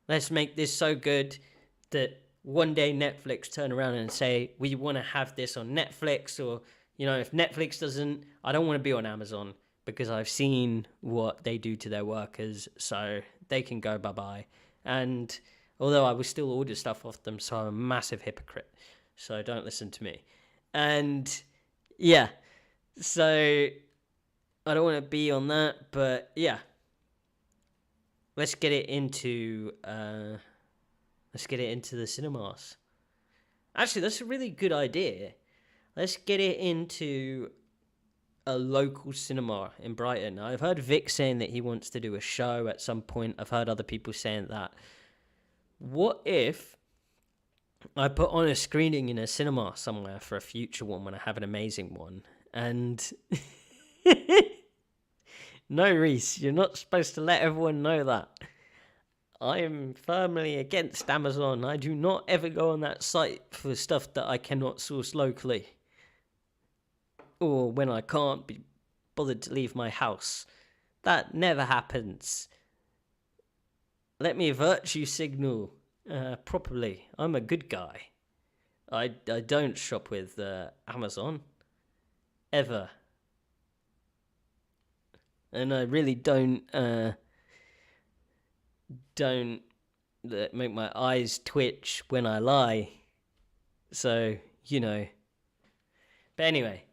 let's make this so good that one day Netflix turn around and say, we want to have this on Netflix. Or, you know, if Netflix doesn't, I don't want to be on Amazon, because I've seen what they do to their workers, so they can go bye-bye. And although I will still order stuff off them, so I'm a massive hypocrite, so don't listen to me. And yeah, so I don't want to be on that, but yeah, let's get it into Let's get it into the cinemas. Actually, that's a really good idea. Let's get it into a local cinema in Brighton. I've heard Vic saying that he wants to do a show at some point. I've heard other people saying that. What if I put on a screening in a cinema somewhere for a future one when I have an amazing one? And no, Reese, you're not supposed to let everyone know that. I am firmly against Amazon. I do not ever go on that site for stuff that I cannot source locally. Or when I can't be bothered to leave my house. That never happens. Let me virtue signal properly. I'm a good guy. I don't shop with Amazon. Ever. And I really don't make my eyes twitch when I lie. So, you know. But anyway,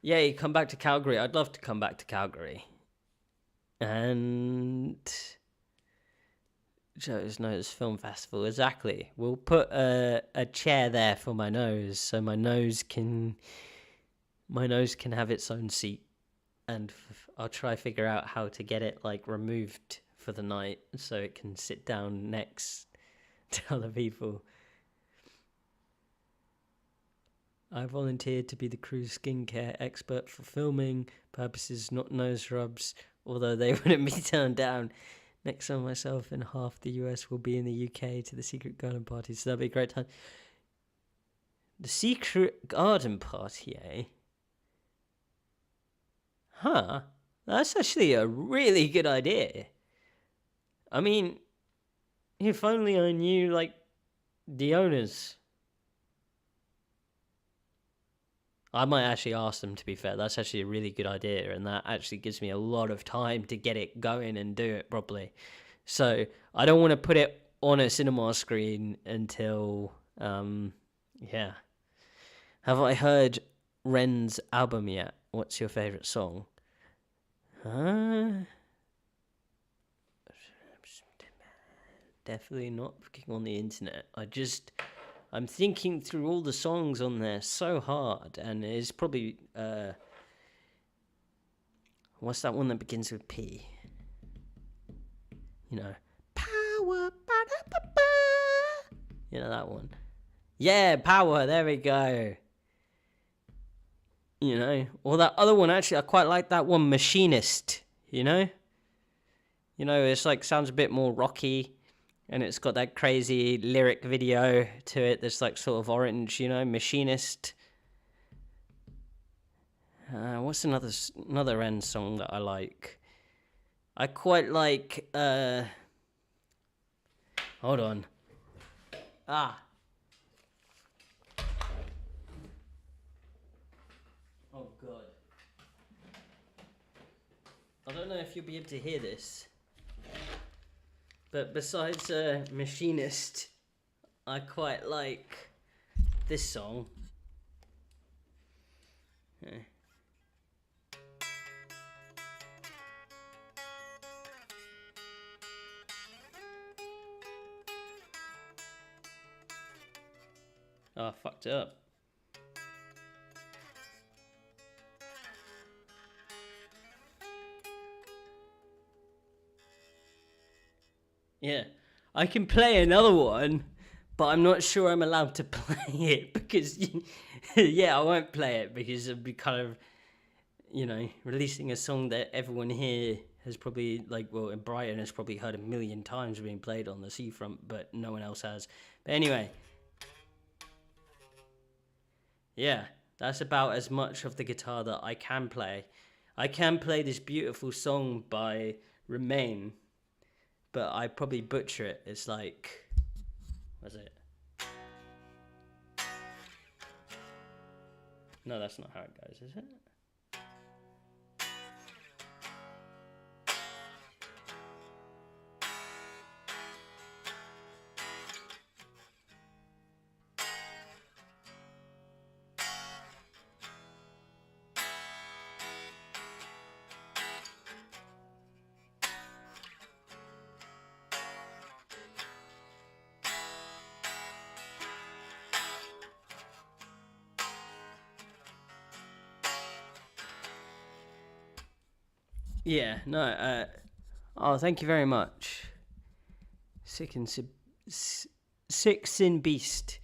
yeah, you come back to Calgary. I'd love to come back to Calgary. And Joe's Nose Film Festival, exactly. We'll put a chair there for my nose, so my nose can have its own seat. And I'll try figure out how to get it like removed for the night so it can sit down next to other people. I volunteered to be the crew's skincare expert for filming purposes, not nose rubs, although they wouldn't be turned down. Next time myself and half the US will be in the UK to the secret garden party, so that'll be a great time. The secret garden party, eh? Huh, that's actually a really good idea. I mean, if only I knew, like, the owners. I might actually ask them, to be fair. That's actually a really good idea, and that actually gives me a lot of time to get it going and do it properly. So, I don't want to put it on a cinema screen until, yeah. Have I heard Ren's album yet? What's your favourite song? Definitely not looking on the internet. I'm thinking through all the songs on there so hard, and it's probably, what's that one that begins with P? You know, Power, ba-da-ba-ba. You know that one? Yeah, Power, there we go. You know, or that other one, actually, I quite like that one, Machinist, you know? You know, it's like, sounds a bit more rocky, and it's got that crazy lyric video to it that's like sort of orange, you know, Machinist. What's another end song that I like? I quite like, hold on. Oh, God. I don't know if you'll be able to hear this, but besides Machinist, I quite like this song. Oh, I fucked it up. Yeah, I can play another one, but I'm not sure I'm allowed to play it because, yeah, I won't play it because it'd be kind of, you know, releasing a song that everyone here has probably, like, well, in Brighton has probably heard a million times being played on the seafront, but no one else has. But anyway, yeah, that's about as much of the guitar that I can play. I can play this beautiful song by Remain, but I probably butcher it. It's like, what's it? No, that's not how it goes, is it? Yeah, no, oh, thank you very much. Sick sin beast.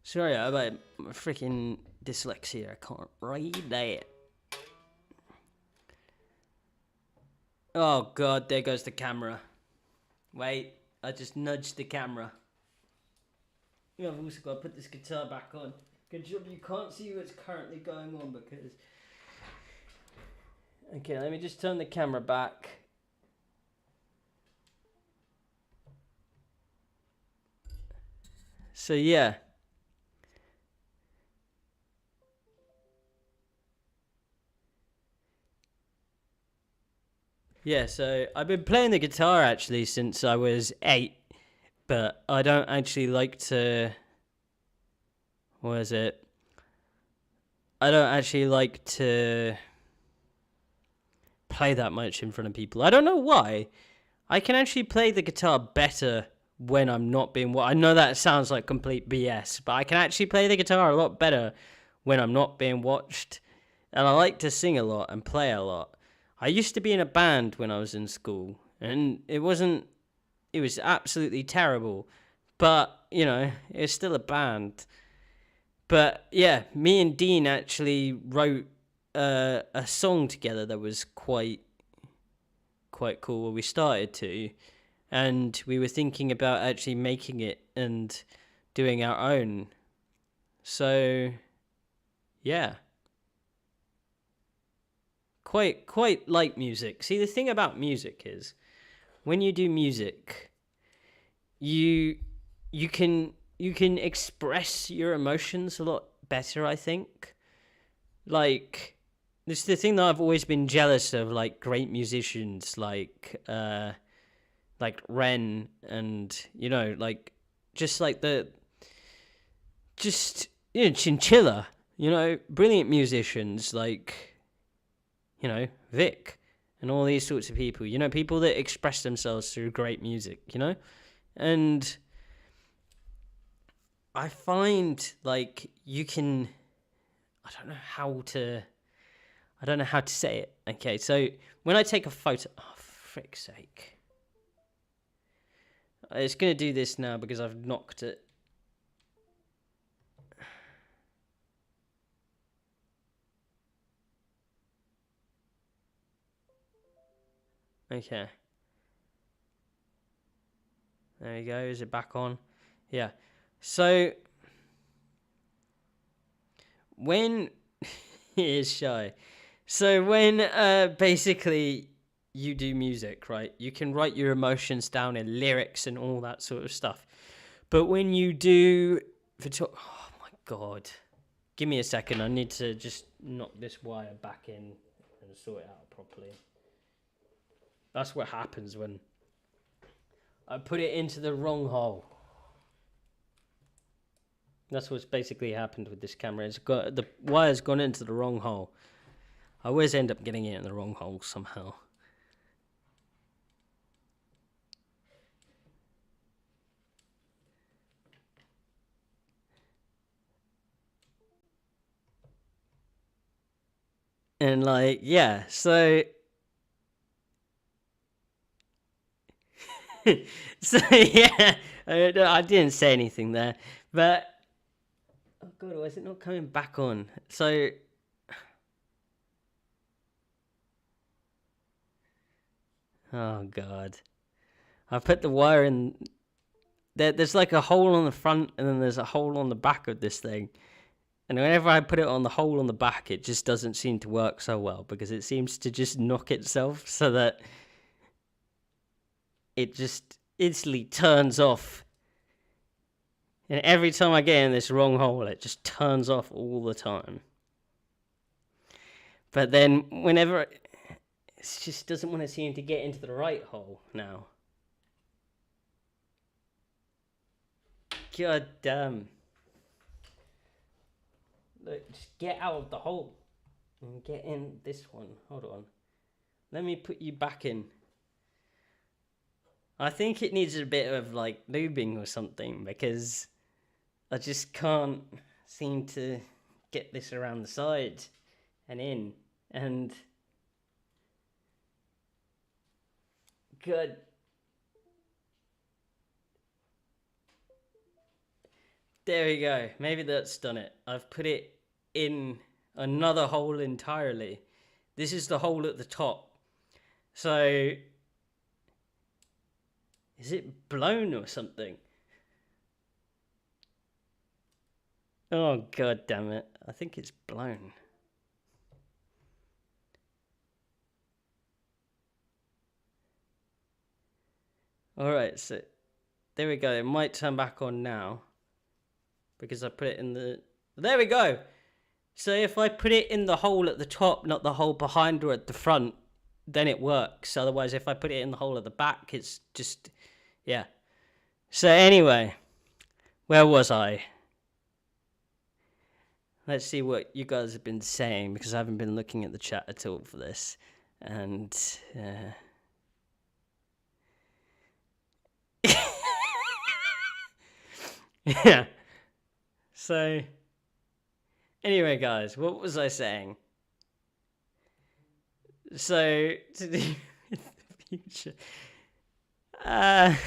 Sorry about my freaking dyslexia. I can't read that. Oh god, there goes the camera. Wait, I just nudged the camera. Yeah, I've also got to put this guitar back on. Good job you can't see what's currently going on because... Okay, let me just turn the camera back. So yeah. Yeah, so I've been playing the guitar actually since I was 8, but I don't actually like to... What is it? I don't actually like to play that much in front of people. I don't know why. I can actually play the guitar better when I'm not being... I know that sounds like complete BS, but I can actually play the guitar a lot better when I'm not being watched. And I like to sing a lot and play a lot. I used to be in a band when I was in school, and it was absolutely terrible. But, it's still a band. But yeah, me and Dean actually wrote a song together that was quite cool. Well, we started to, and we were thinking about actually making it and doing our own. So yeah, quite like music. See, the thing about music is when you do music, you can express your emotions a lot better, I think. Like, it's the thing that I've always been jealous of, like great musicians like Ren and like just like Chinchilla, brilliant musicians like Vic and all these sorts of people, people that express themselves through great music, and I find like you can I don't know how to say it. Okay, so when I take a photo, oh frick's sake, it's gonna do this now because I've knocked it. Okay. There you go. Is it back on? Yeah. So when he is shy. So when basically you do music, right? You can write your emotions down in lyrics and all that sort of stuff. But when you do oh my god. Give me a second. I need to just knock this wire back in and sort it out properly. That's what happens when I put it into the wrong hole. That's what's basically happened with this camera. The wire's gone into the wrong hole. I always end up getting it in the wrong hole somehow. And like, yeah, so so yeah, I didn't say anything there, but oh god, why is it not coming back on? So oh god, I put the wire in. There's like a hole on the front, and then there's a hole on the back of this thing. And whenever I put it on the hole on the back, it just doesn't seem to work so well because it seems to just knock itself so that it just instantly turns off. And every time I get in this wrong hole, it just turns off all the time. But then whenever it just doesn't want to seem to get into the right hole now. God damn. Look, just get out of the hole and get in this one. Hold on. Let me put you back in. I think it needs a bit of like lubing or something because I just can't seem to get this around the side and in. And God. There we go. Maybe that's done it. I've put it in another hole entirely. This is the hole at the top. So, is it blown or something? Oh, God damn it. I think it's blown. Alright, so there we go. It might turn back on now because I put it in the... There we go! So if I put it in the hole at the top, not the hole behind or at the front, then it works. Otherwise, if I put it in the hole at the back, it's just... Yeah. So anyway, where was I? Let's see what you guys have been saying, because I haven't been looking at the chat at all for this. And... yeah. So, anyway, guys, what was I saying? So, to do with the future. I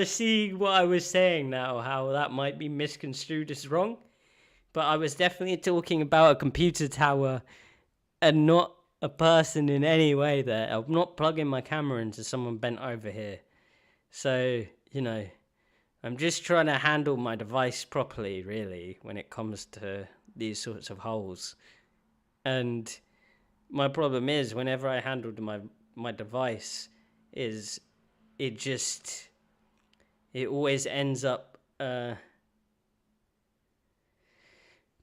see what I was saying now, how that might be misconstrued as wrong. But I was definitely talking about a computer tower and not a person in any way there. I'm not plugging my camera into someone bent over here. So, you know, I'm just trying to handle my device properly, really, when it comes to these sorts of holes. And my problem is, whenever I handled my device, is it always ends up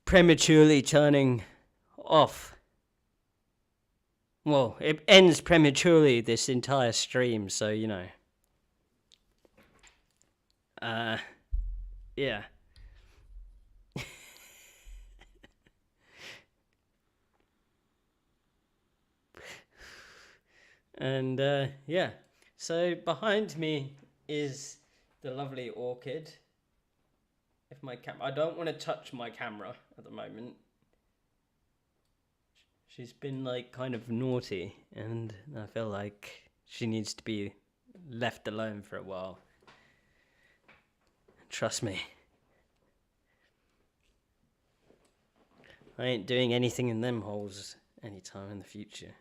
prematurely turning off. Well, it ends prematurely, this entire stream, so, you know. Yeah. And, yeah. So, behind me is the lovely orchid. I don't want to touch my camera at the moment. She's been, like, kind of naughty, and I feel like she needs to be left alone for a while. Trust me. I ain't doing anything in them holes anytime in the future.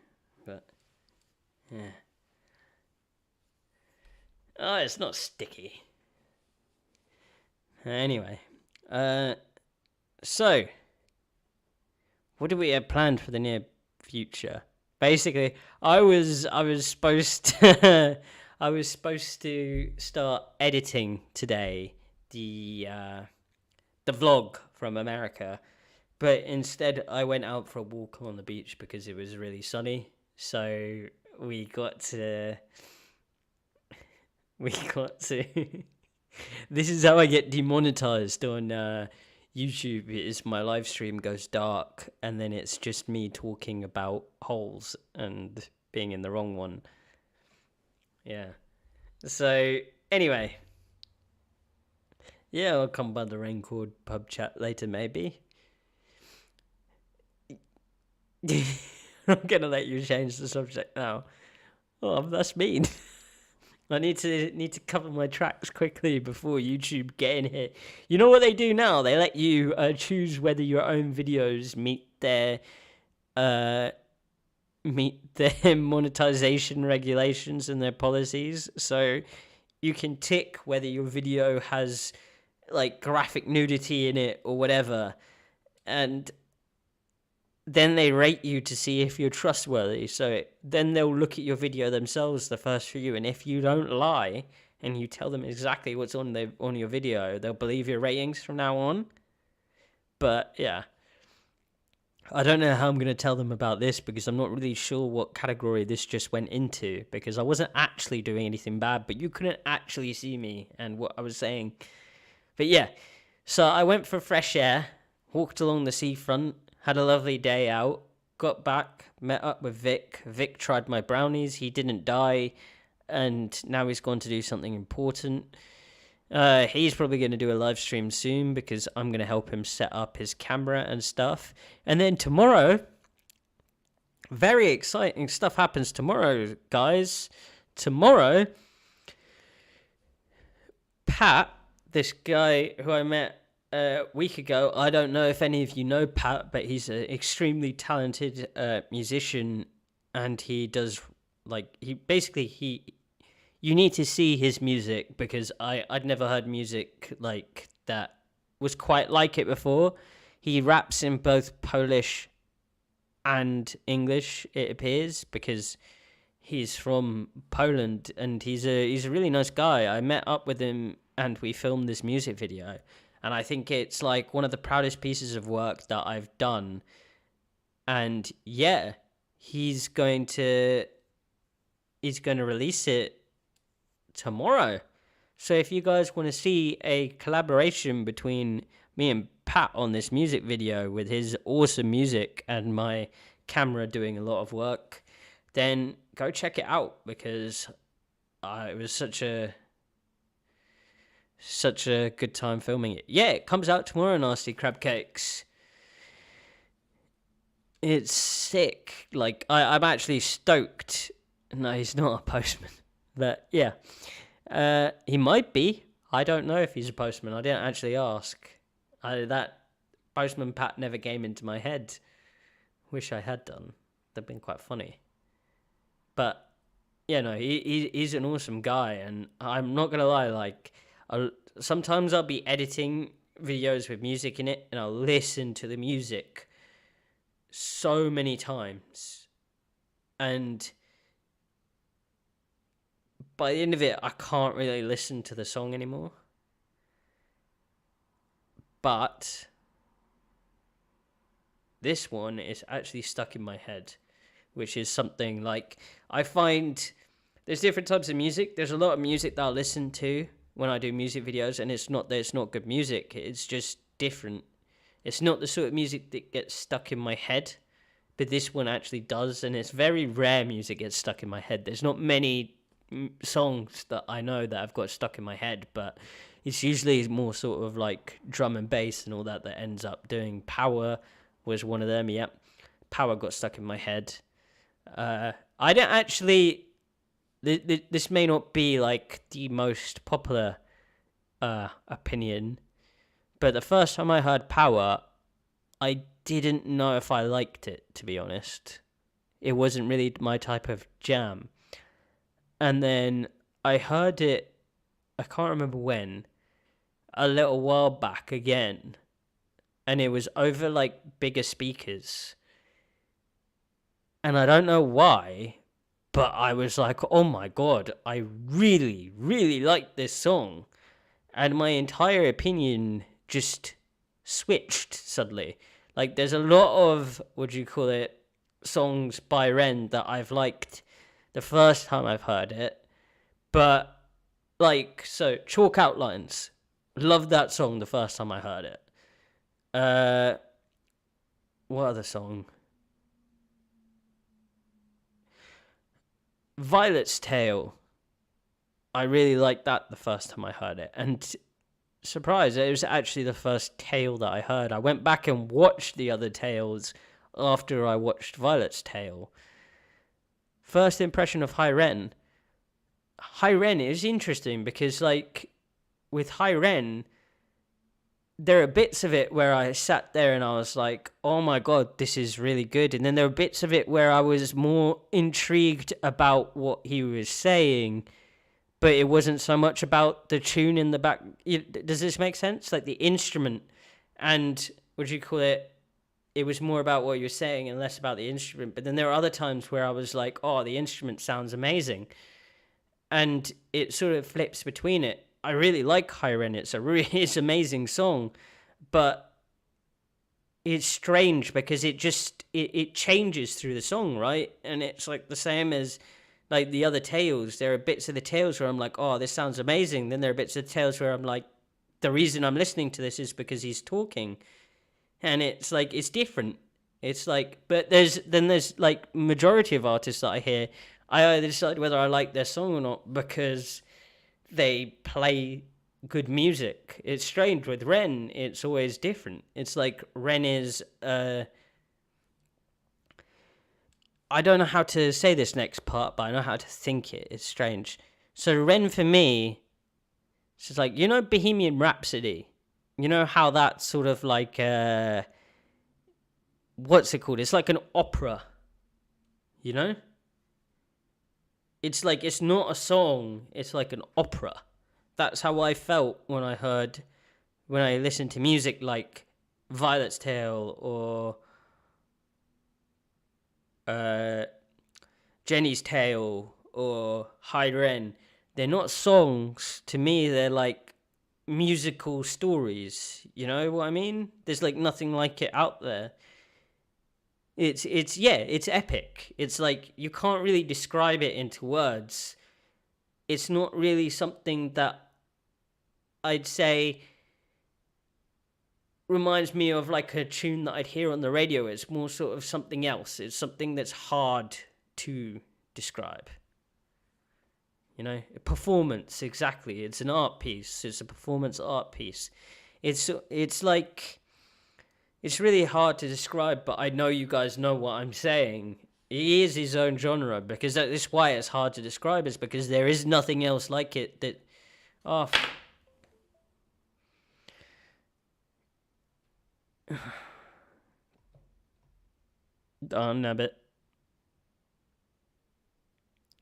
But, yeah. Oh, it's not sticky. Anyway. So, what do we have planned for the near future? Basically, I was supposed to I was supposed to start editing today the vlog from America, but instead I went out for a walk on the beach because it was really sunny. So we got to this is how I get demonetized on YouTube. Is my live stream goes dark and then it's just me talking about holes and being in the wrong one. Yeah. So anyway, yeah, I'll come by the Raincord pub chat later, maybe. I'm gonna let you change the subject now. Oh, that's mean. I need to cover my tracks quickly before YouTube get in here. You know what they do now? They let you choose whether your own videos meet their monetization regulations and their policies. So you can tick whether your video has like graphic nudity in it or whatever, and then they rate you to see if you're trustworthy. So then they'll look at your video themselves, the first few, and if you don't lie and you tell them exactly what's on your video, they'll believe your ratings from now on. But yeah, I don't know how I'm going to tell them about this because I'm not really sure what category this just went into, because I wasn't actually doing anything bad, but you couldn't actually see me and what I was saying. But yeah, so I went for fresh air, walked along the seafront, had a lovely day out, got back, met up with Vic. Vic tried my brownies, he didn't die, and now he's gone to do something important. He's probably going to do a live stream soon because I'm going to help him set up his camera and stuff. And then tomorrow, very exciting stuff happens tomorrow, guys. Tomorrow, Pat, this guy who I met a week ago, I don't know if any of you know Pat, but he's an extremely talented musician, and he does, like, you need to see his music, because I'd never heard music like that was quite like it before. He raps in both Polish and English, it appears, because he's from Poland, and he's a really nice guy. I met up with him and we filmed this music video, and I think it's like one of the proudest pieces of work that I've done. And yeah, he's going to release it tomorrow. So if you guys want to see a collaboration between me and Pat on this music video with his awesome music and my camera doing a lot of work, then go check it out, because it was such a good time filming it. Yeah, it comes out tomorrow, Nasty Crab Cakes. It's sick. Like, I'm actually stoked. No, he's not a postman. But yeah, he might be. I don't know if he's a postman. I didn't actually ask. That postman Pat never came into my head. Wish I had done. That'd been quite funny. But yeah, no, he's an awesome guy, and I'm not gonna lie. Like, sometimes I'll be editing videos with music in it, and I'll listen to the music so many times, and by the end of it, I can't really listen to the song anymore. But this one is actually stuck in my head, which is something like, I find there's different types of music. There's a lot of music that I'll listen to when I do music videos, and it's not that it's not good music. It's just different. It's not the sort of music that gets stuck in my head, but this one actually does, and it's very rare music gets stuck in my head. There's not many songs that I know that I've got stuck in my head, but it's usually more sort of like drum and bass and all that ends up doing. Power was one of them. Yep, Power got stuck in my head. I don't actually, this may not be like the most popular opinion, but the first time I heard Power, I didn't know if I liked it, to be honest. It wasn't really my type of jam. And then I heard it, I can't remember when, a little while back again. And it was over like bigger speakers. And I don't know why, but I was like, oh my God, I really, really like this song. And my entire opinion just switched suddenly. Like, there's a lot of, songs by Ren that I've liked the first time I've heard it. But, like, so, Chalk Outlines. Loved that song the first time I heard it. What other song? Violet's Tale. I really liked that the first time I heard it. And surprise, it was actually the first tale that I heard. I went back and watched the other tales after I watched Violet's Tale. First impression of High Ren. High Ren is interesting because, like, with High Ren, there are bits of it where I sat there and I was like, oh my God, this is really good. And then there are bits of it where I was more intrigued about what he was saying, but it wasn't so much about the tune in the back. Does this make sense? Like, the instrument and, it was more about what you're saying and less about the instrument. But then there are other times where I was like, oh, the instrument sounds amazing. And it sort of flips between it. I really like High Ren. It's an amazing song, but it's strange because it changes through the song, right? And it's like the same as like the other tales. There are bits of the tales where I'm like, oh, this sounds amazing. Then there are bits of the tales where I'm like, the reason I'm listening to this is because he's talking. And it's like, it's different. It's like, but there's like majority of artists that I hear, I either decide whether I like their song or not because they play good music. It's strange. With Ren, it's always different. It's like Ren is, I don't know how to say this next part, but I know how to think it. It's strange. So Ren for me, it's just like, you know, Bohemian Rhapsody. You know how that's sort of like what's it called? It's like an opera. You know? It's like, it's not a song, it's like an opera. That's how I felt when I listened to music like Violet's Tale or Jenny's Tale or High Ren. They're not songs. To me, they're like musical stories. You know what I mean? There's like nothing like it out there. It's epic. It's like, you can't really describe it into words. It's not really something that I'd say reminds me of like a tune that I'd hear on the radio. It's more sort of something else. It's something that's hard to describe. You know, a performance, exactly. It's an art piece. It's a performance art piece. It's like, it's really hard to describe, but I know you guys know what I'm saying. He is his own genre, because that's why it's hard to describe, is because there is nothing else like it that... Oh, darn nabbit.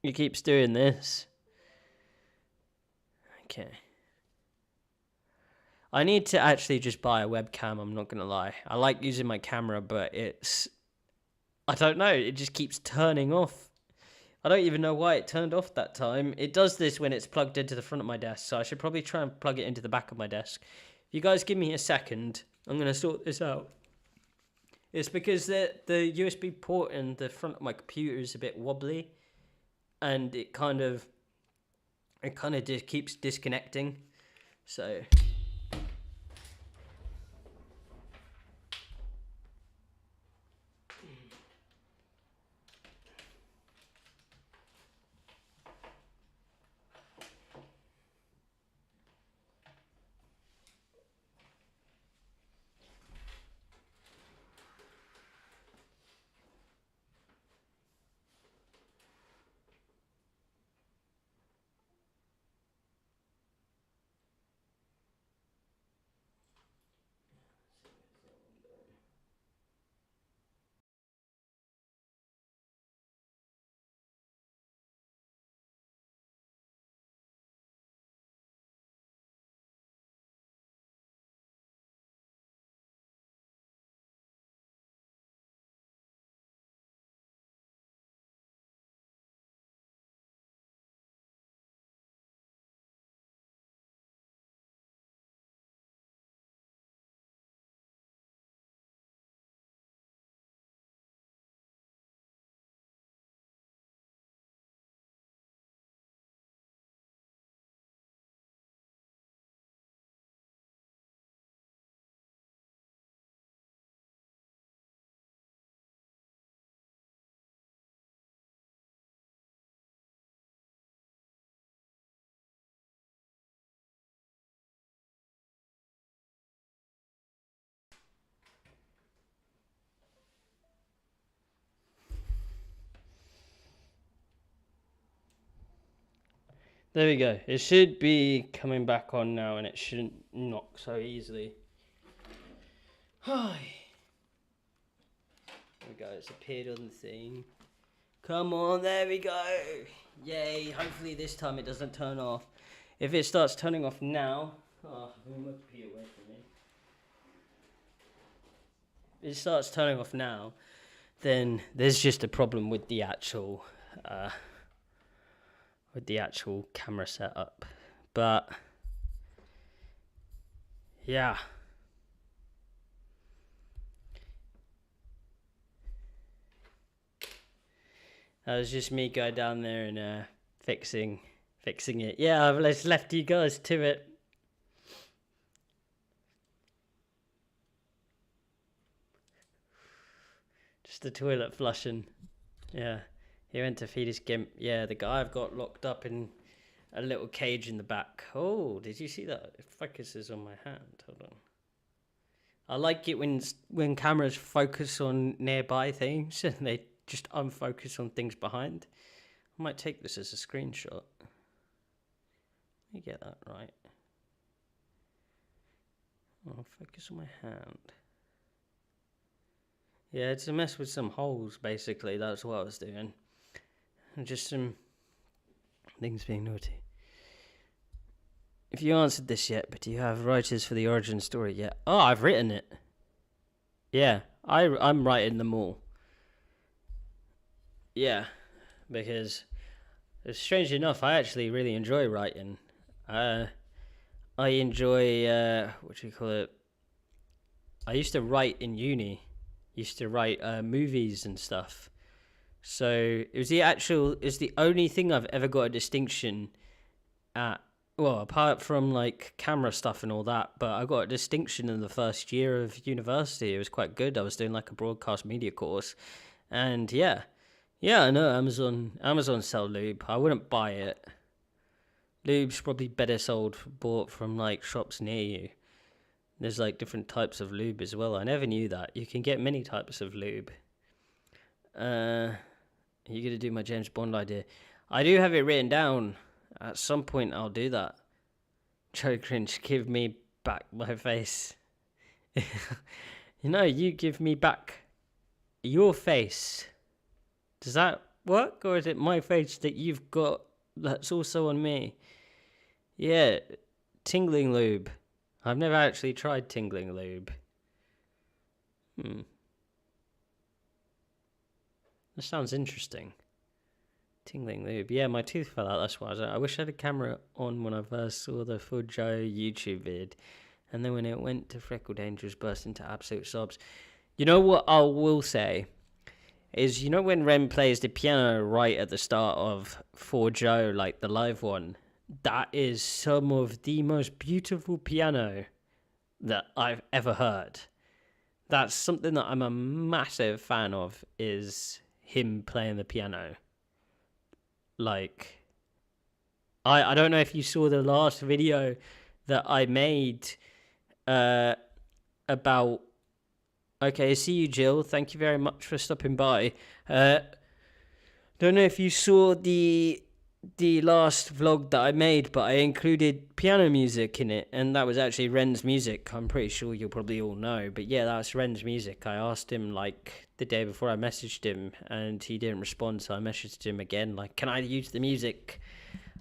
He keeps doing this. Okay. I need to actually just buy a webcam, I'm not going to lie. I like using my camera, but it's... I don't know, it just keeps turning off. I don't even know why it turned off that time. It does this when it's plugged into the front of my desk, so I should probably try and plug it into the back of my desk. If you guys give me a second, I'm going to sort this out. It's because the USB port in the front of my computer is a bit wobbly, and it kind of just keeps disconnecting. So... There we go. It should be coming back on now, and it shouldn't knock so easily. Hi. There we go. It's appeared on the thing. Come on, there we go. Yay. Hopefully this time it doesn't turn off. If it starts turning off now... Oh, move my computer away from me. If it starts turning off now, then there's just a problem with the actual... camera setup. But yeah, that was just me going down there and fixing it. Yeah, I've just left you guys to it. Just the toilet flushing. Yeah, he went to feed his gimp. Yeah, the guy I've got locked up in a little cage in the back. Oh, did you see that? It focuses on my hand. Hold on. I like it when cameras focus on nearby things and they just unfocus on things behind. I might take this as a screenshot. Let me get that right. I'll focus on my hand. Yeah, it's a mess with some holes, basically. That's what I was doing. And just some things being naughty. If you answered this yet, but do you have writers for the origin story yet? Oh, I've written it. Yeah, I'm writing them all. Yeah, because strangely enough, I actually really enjoy writing. I enjoy, what do you call it? I used to write in uni. Used to write movies and stuff. So it's the only thing I've ever got a distinction at. Well, apart from like camera stuff and all that, but I got a distinction in the first year of university. It was quite good. I was doing like a broadcast media course, and yeah, I know Amazon sell lube. I wouldn't buy it. Lube's probably better bought from like shops near you. There's like different types of lube as well. I never knew that. You can get many types of lube. You're gonna do my James Bond idea. I do have it written down. At some point, I'll do that. Joe Cringe, give me back my face. You give me back your face. Does that work? Or is it my face that you've got that's also on me? Yeah, tingling lube. I've never actually tried tingling lube. That sounds interesting. Tingling lube. Yeah, my tooth fell out. That's why I wish I had a camera on when I first saw the Full Joe YouTube vid. And then when it went to Freckled Angels, burst into absolute sobs. You know what I will say? Is, when Ren plays the piano right at the start of For Joe, like the live one, that is some of the most beautiful piano that I've ever heard. That's something that I'm a massive fan of, is him playing the piano. Like, I don't know if you saw the last video that I made about... Okay, see you, Jill. Thank you very much for stopping by. Don't know if you saw the last vlog that I made, but I included piano music in it, and that was actually Ren's music. I'm pretty sure you'll probably all know, but yeah, that's Ren's music. I asked him like the day before I messaged him, and he didn't respond, so I messaged him again, like, can I use the music?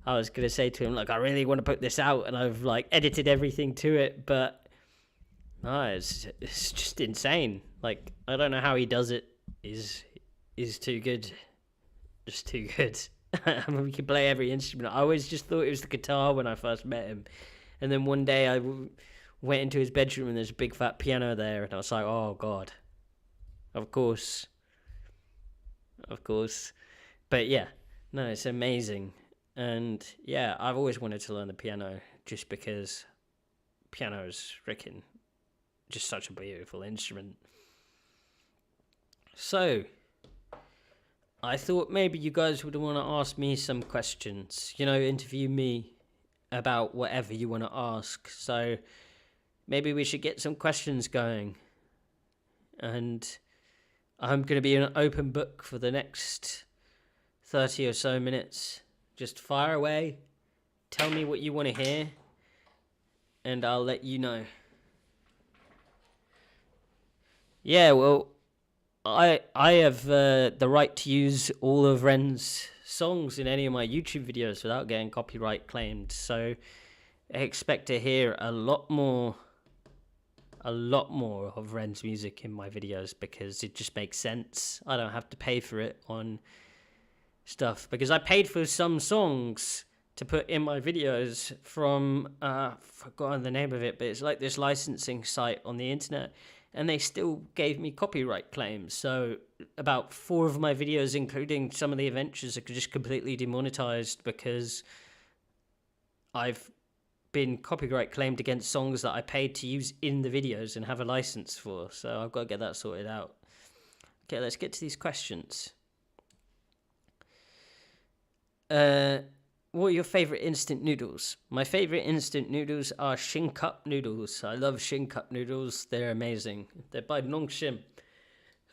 I was gonna say to him, like, I really want to put this out, and I've like edited everything to it, but no, it's just insane. Like, I don't know how he does it. Is too good, just too good. I mean, we can play every instrument. I always just thought it was the guitar when I first met him. And then one day I went into his bedroom and there's a big fat piano there. And I was like, oh, God. Of course. But yeah, no, it's amazing. And yeah, I've always wanted to learn the piano just because piano is freaking just such a beautiful instrument. So... I thought maybe you guys would want to ask me some questions, interview me about whatever you want to ask. So maybe we should get some questions going. And I'm going to be an open book for the next 30 or so minutes. Just fire away, tell me what you want to hear, and I'll let you know. Yeah, well... I have the right to use all of Ren's songs in any of my YouTube videos without getting copyright claimed. So I expect to hear a lot more of Ren's music in my videos because it just makes sense. I don't have to pay for it on stuff because I paid for some songs to put in my videos from forgotten the name of it, but it's like this licensing site on the internet. And they still gave me copyright claims. So about 4 of my videos, including some of the adventures, are just completely demonetized because I've been copyright claimed against songs that I paid to use in the videos and have a license for. So I've got to get that sorted out. Okay, let's get to these questions. What are your favourite instant noodles? My favourite instant noodles are Shin Cup noodles. I love Shin Cup noodles. They're amazing. They're by Nongshim.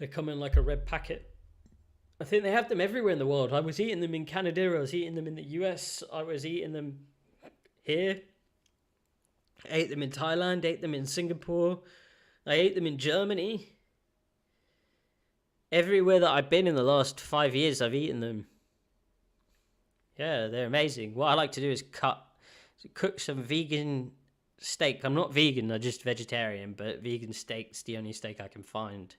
They come in like a red packet. I think they have them everywhere in the world. I was eating them in Canada. I was eating them in the US. I was eating them here. I ate them in Thailand. Ate them in Singapore. I ate them in Germany. Everywhere that I've been in the last 5 years, I've eaten them. Yeah, they're amazing. What I like to do is cook some vegan steak. I'm not vegan, I'm just vegetarian, but vegan steak's the only steak I can find.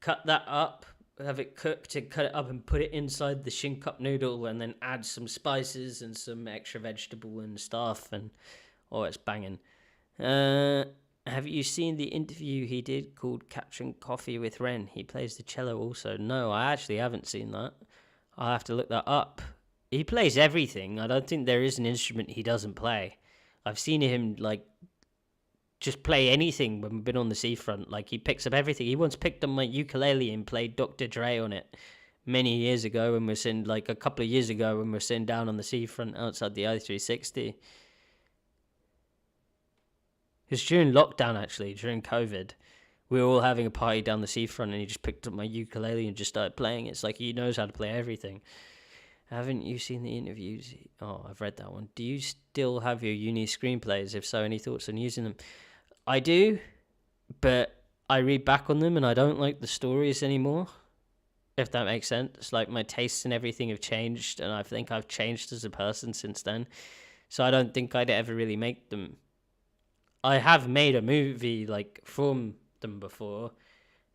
Cut that up, have it cooked, and cut it up and put it inside the shin cup noodle, and then add some spices and some extra vegetable and stuff, and it's banging. Have you seen the interview he did called Capturing Coffee with Ren? He plays the cello also. No, I actually haven't seen that. I'll have to look that up. He plays everything. I don't think there is an instrument he doesn't play. I've seen him, just play anything when we've been on the seafront. He picks up everything. He once picked up my ukulele and played Dr. Dre on it many years ago when we're sitting, a couple of years ago when we're sitting down on the seafront outside the I-360. It's during lockdown, actually, during COVID. We were all having a party down the seafront and he just picked up my ukulele and just started playing. It's like he knows how to play everything. Haven't you seen the interviews? Oh, I've read that one. Do you still have your uni screenplays? If so, any thoughts on using them? I do, but I read back on them and I don't like the stories anymore, if that makes sense. My tastes and everything have changed, and I think I've changed as a person since then. So I don't think I'd ever really make them. I have made a movie, from them before,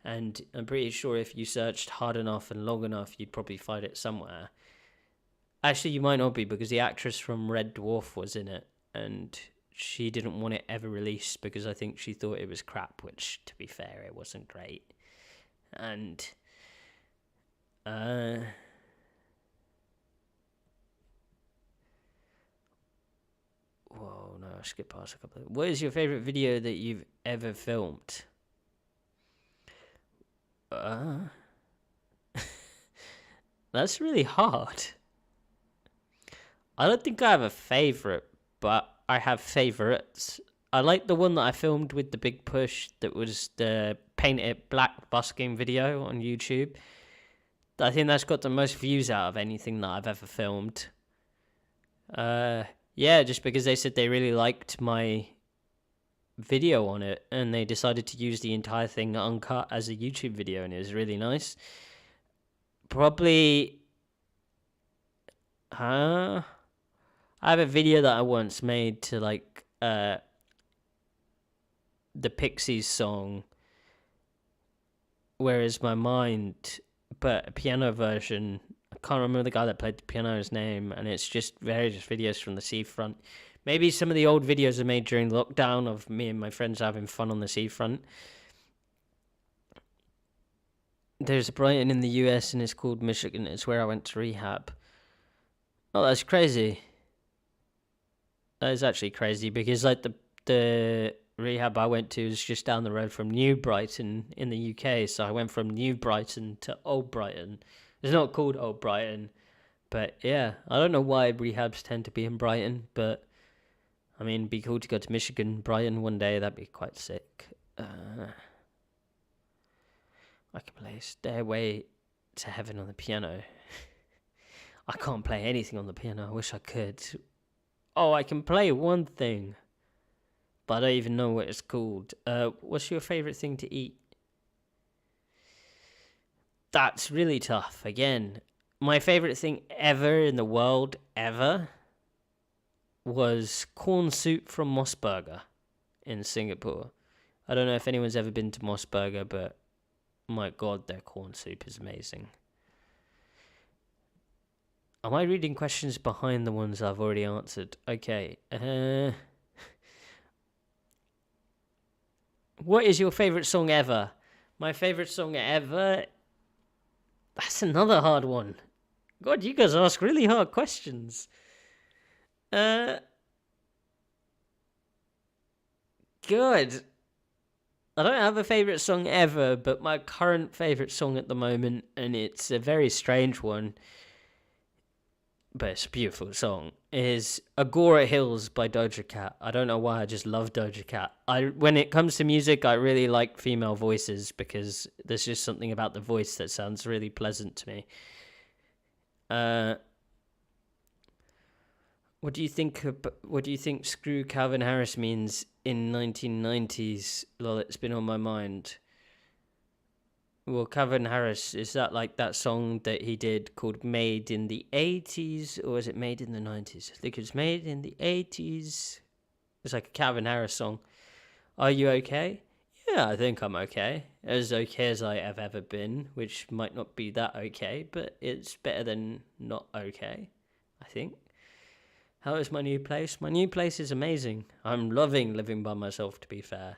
and I'm pretty sure if you searched hard enough and long enough, you'd probably find it somewhere. Actually, you might not be, because the actress from Red Dwarf was in it, and she didn't want it ever released because I think she thought it was crap, which, to be fair, it wasn't great. And, whoa, no, I skipped past a couple of... What is your favourite video that you've ever filmed? That's really hard. I don't think I have a favourite, but I have favourites. I like the one that I filmed with the big push that was the Paint It Black busking video on YouTube. I think that's got the most views out of anything that I've ever filmed. Yeah, just because they said they really liked my video on it and they decided to use the entire thing uncut as a YouTube video, and it was really nice. Probably... I have a video that I once made to the Pixies song Where Is My Mind, but a piano version. I can't remember the guy that played the piano's name, and it's just various videos from the seafront. Maybe some of the old videos are made during lockdown of me and my friends having fun on the seafront. There's Brighton in the US and it's called Michigan. It's where I went to rehab. Oh, that's crazy. That is actually crazy because the rehab I went to is just down the road from New Brighton in the UK. So I went from New Brighton to Old Brighton. It's not called Old Brighton, but yeah, I don't know why rehabs tend to be in Brighton, but I mean, it'd be cool to go to Michigan, Brighton one day. That'd be quite sick. I can play Stairway to Heaven on the piano. I can't play anything on the piano. I wish I could. Oh, I can play one thing, but I don't even know what it's called. What's your favourite thing to eat? That's really tough. Again, my favourite thing ever in the world, ever, was corn soup from Moss Burger in Singapore. I don't know if anyone's ever been to Moss Burger, but my God, their corn soup is amazing. Am I reading questions behind the ones I've already answered? Okay. What is your favourite song ever? My favourite song ever? That's another hard one. God, you guys ask really hard questions. Good. I don't have a favourite song ever, but my current favourite song at the moment, and it's a very strange one, but it's a beautiful song, is Agora Hills by Doja Cat. I don't know why, I just love Doja Cat. When it comes to music, I really like female voices because there's just something about the voice that sounds really pleasant to me. What do you think? What do you think "Screw Calvin Harris" means in 1990s? Lol, it's been on my mind. Well, Calvin Harris, is that like that song that he did called "Made in the 80s" or was it "Made in the 90s"? I think it was "Made in the 80s." It's like a Calvin Harris song. Are you okay? Yeah, I think I'm okay. As okay as I have ever been, which might not be that okay, but it's better than not okay, I think. How is my new place? My new place is amazing. I'm loving living by myself, to be fair.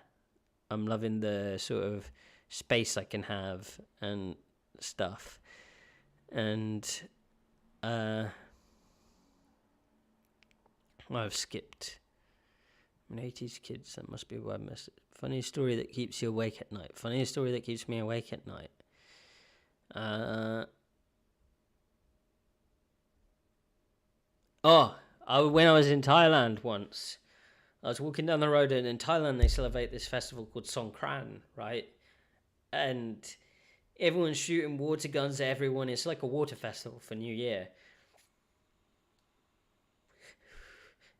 I'm loving the sort of space I can have and stuff. And I've skipped. I'm an 80s kid, so that must be why I missed it. Funny story that keeps you awake at night. Funny story that keeps me awake at night. When I was in Thailand once, I was walking down the road, and in Thailand they celebrate this festival called Songkran, right? And everyone's shooting water guns at everyone. It's like a water festival for New Year.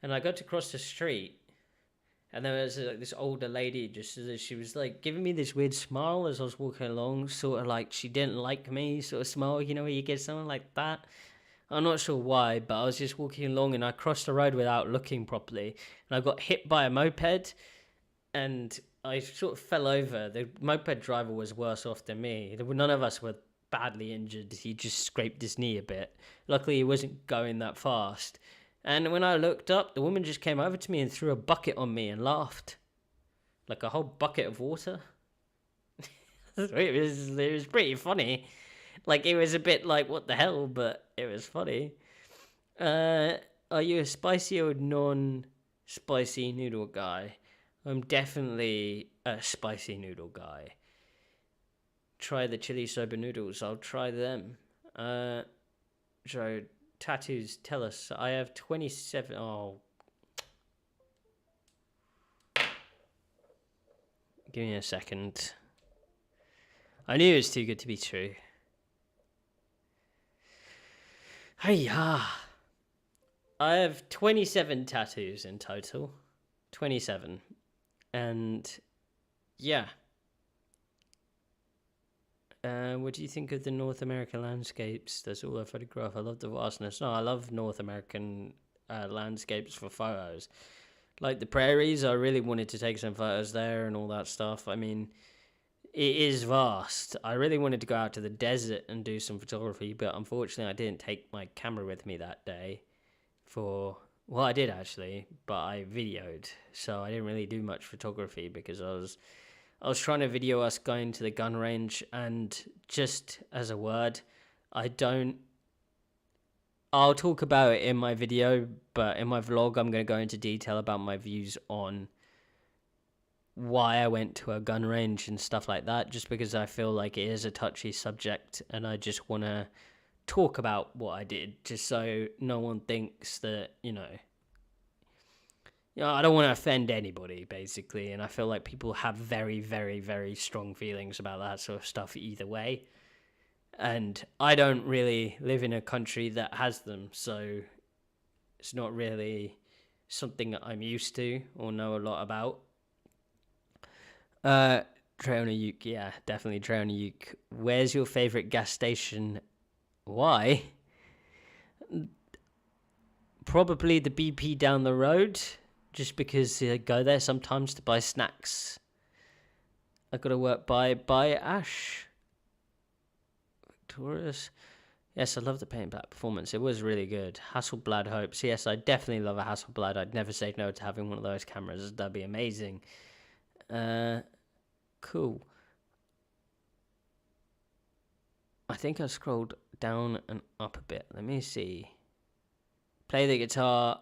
And I got to cross the street, and there was this older lady, just as she was like giving me this weird smile as I was walking along, sort of like she didn't like me, sort of smile, you know, where you get someone like that. I'm not sure why, but I was just walking along and I crossed the road without looking properly, and I got hit by a moped, and I sort of fell over. The moped driver was worse off than me. None of us were badly injured. He just scraped his knee a bit. Luckily, he wasn't going that fast. And when I looked up, the woman just came over to me and threw a bucket on me and laughed. Like a whole bucket of water. It was pretty funny. Like, it was a bit like, what the hell, but it was funny. Are you a spicy or non-spicy noodle guy? I'm definitely a spicy noodle guy. Try the chili soba noodles. I'll try them. Joe, tattoos, tell us. I have 27. Oh. Give me a second. I knew it was too good to be true. Hiya. I have 27 tattoos in total. 27. And yeah. What do you think of the North American landscapes? That's all I photograph. I love the vastness. No, I love North American landscapes for photos. Like the prairies, I really wanted to take some photos there and all that stuff. I mean, it is vast. I really wanted to go out to the desert and do some photography, but unfortunately I didn't take my camera with me that day well, I did actually, but I videoed, so I didn't really do much photography because I was trying to video us going to the gun range, and just as a word, I'll talk about it in my video, but in my vlog I'm going to go into detail about my views on why I went to a gun range and stuff like that, just because I feel like it is a touchy subject and I just want to talk about what I did, just so no one thinks that, I don't want to offend anybody, basically, and I feel like people have very, very, very strong feelings about that sort of stuff either way, and I don't really live in a country that has them, so it's not really something that I'm used to or know a lot about. Trey on a Uke, yeah, definitely Trey on a Uke. Where's your favorite gas station? Why? Probably the BP down the road, just because I go there sometimes to buy snacks. I gotta work by Ash. Victorious. Yes, I love the Paint Black performance. It was really good. Hasselblad hopes. Yes, I definitely love a Hasselblad. I'd never say no to having one of those cameras. That'd be amazing. Cool. I think I scrolled down and up a bit. Let me see. Play the guitar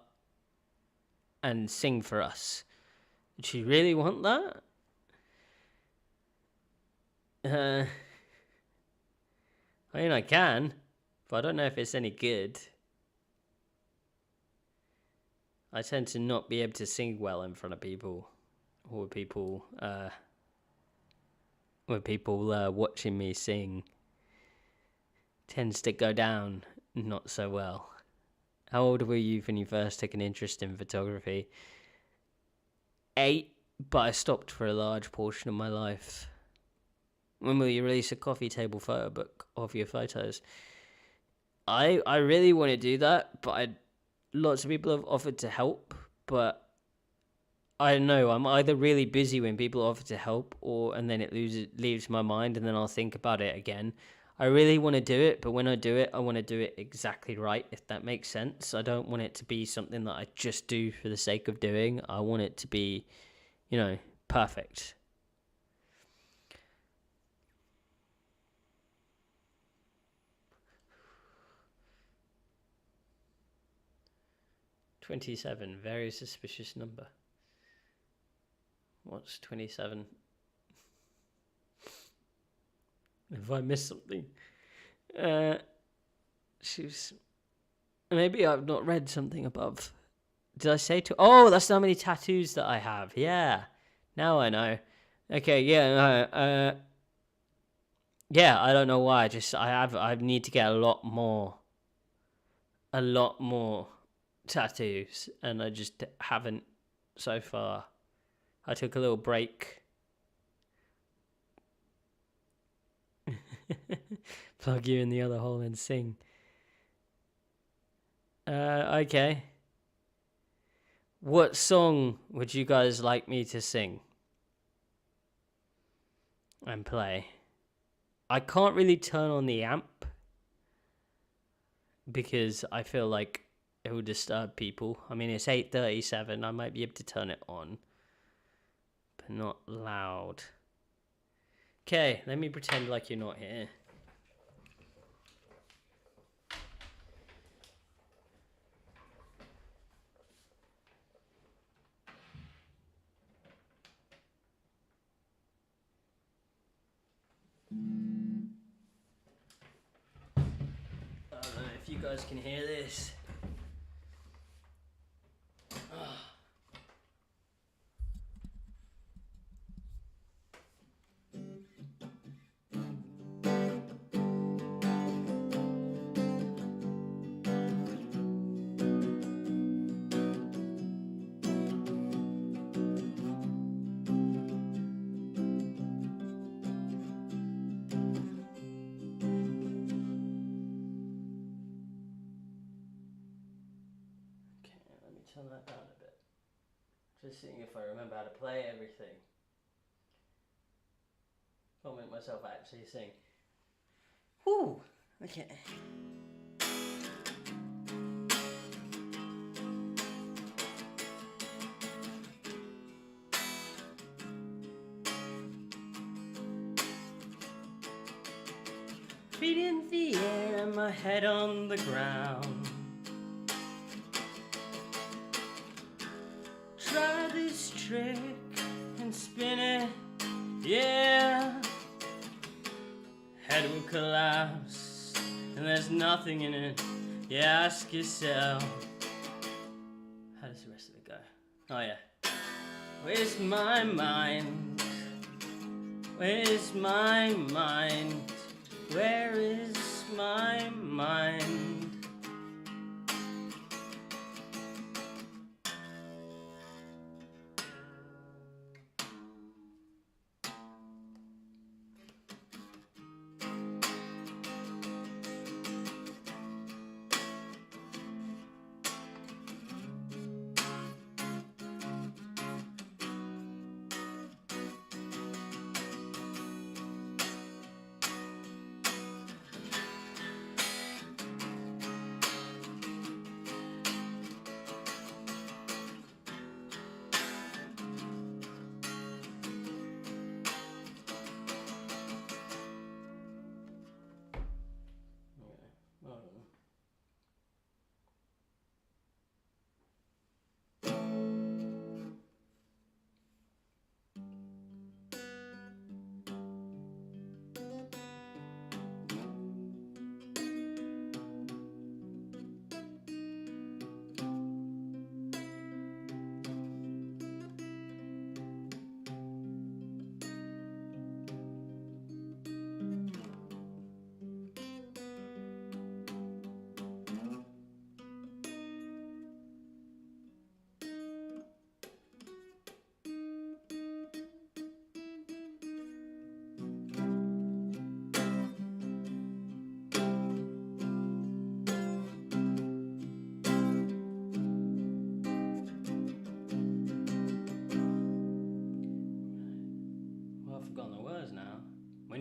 and sing for us. Did you really want that? I mean, I can, but I don't know if it's any good. I tend to not be able to sing well in front of people, or people watching me sing tends to go down not so well. How old were you when you first took an interest in photography? 8, but I stopped for a large portion of my life. When will you release a coffee table photo book of your photos? I really want to do that, but lots of people have offered to help, but I don't know. I'm either really busy when people offer to help, and then it leaves my mind, and then I'll think about it again. I really want to do it, but when I do it, I want to do it exactly right, if that makes sense. I don't want it to be something that I just do for the sake of doing. I want it to be, perfect. $27, very suspicious number. What's 27? If I missed something. Maybe I've not read something above. Did I say to? Oh, that's how many tattoos that I have. Yeah, now I know. Okay, yeah, yeah. I don't know why. I need to get a lot more tattoos, and I just haven't so far. I took a little break. Plug you in the other hole and sing. Okay. What song would you guys like me to sing and play? I can't really turn on the amp because I feel like it will disturb people. I mean, it's 8:37. I might be able to turn it on, but not loud. Okay, let me pretend like you're not here. I don't know if you guys can hear this. Turn that down a bit. Just seeing if I remember how to play everything. Can't make myself actually sing. Whew! Okay. Feet in the air, my head on the ground. Try this trick and spin it, yeah. Head will collapse and there's nothing in it. Yeah, ask yourself, how does the rest of it go? Oh yeah. Where's my mind? Where's my mind? Where is my mind?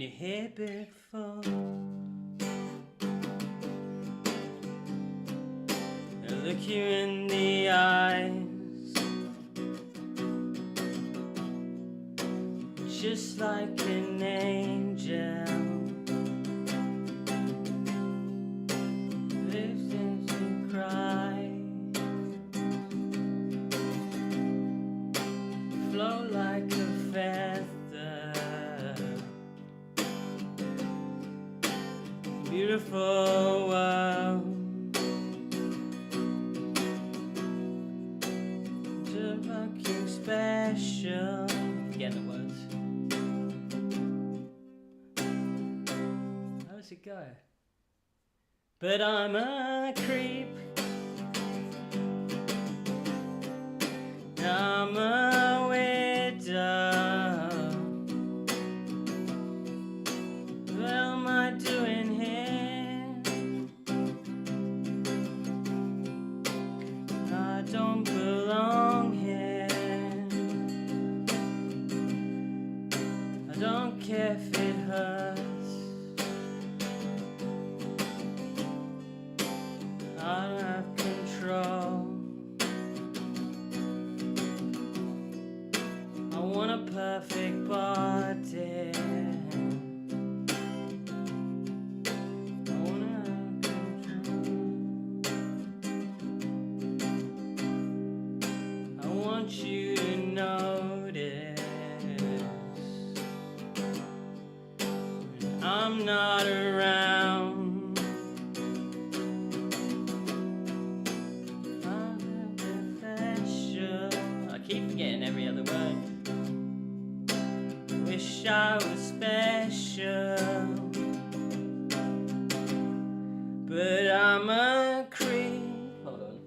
when you're here before. I look you in the eyes, just like an angel. Listen to cry, flow like a feather. Beautiful world. Fucking special. Forgetting the words. How does it go? But I'm a creep. I'm a widow. What am I doing here? I don't belong here. I don't care if it hurts. I don't have control. I want a perfect body. I wanna have control. I want you to notice when I'm not around. I'm special. I keep forgetting every other word. Wish I was special, but I'm a creep. Hold on.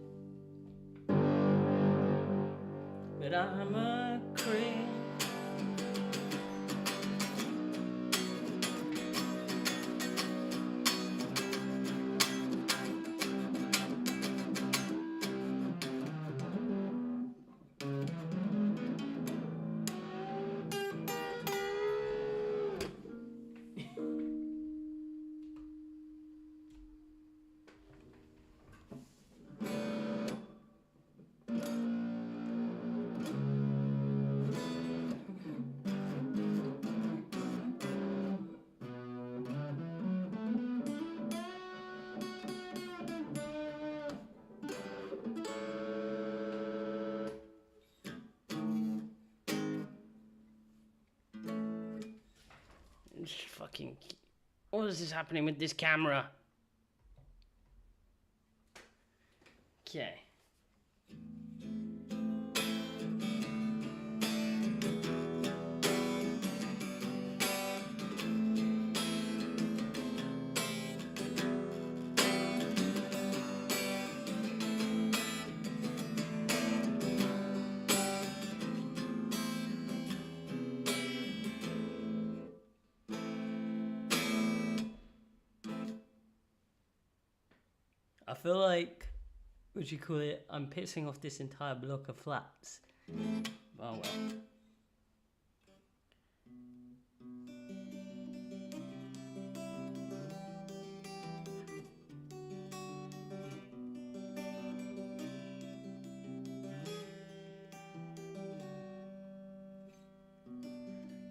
But I'm a creep. Fucking, what is this happening with this camera? Okay. I feel like, what do you call it? I'm pissing off this entire block of flats. Oh well.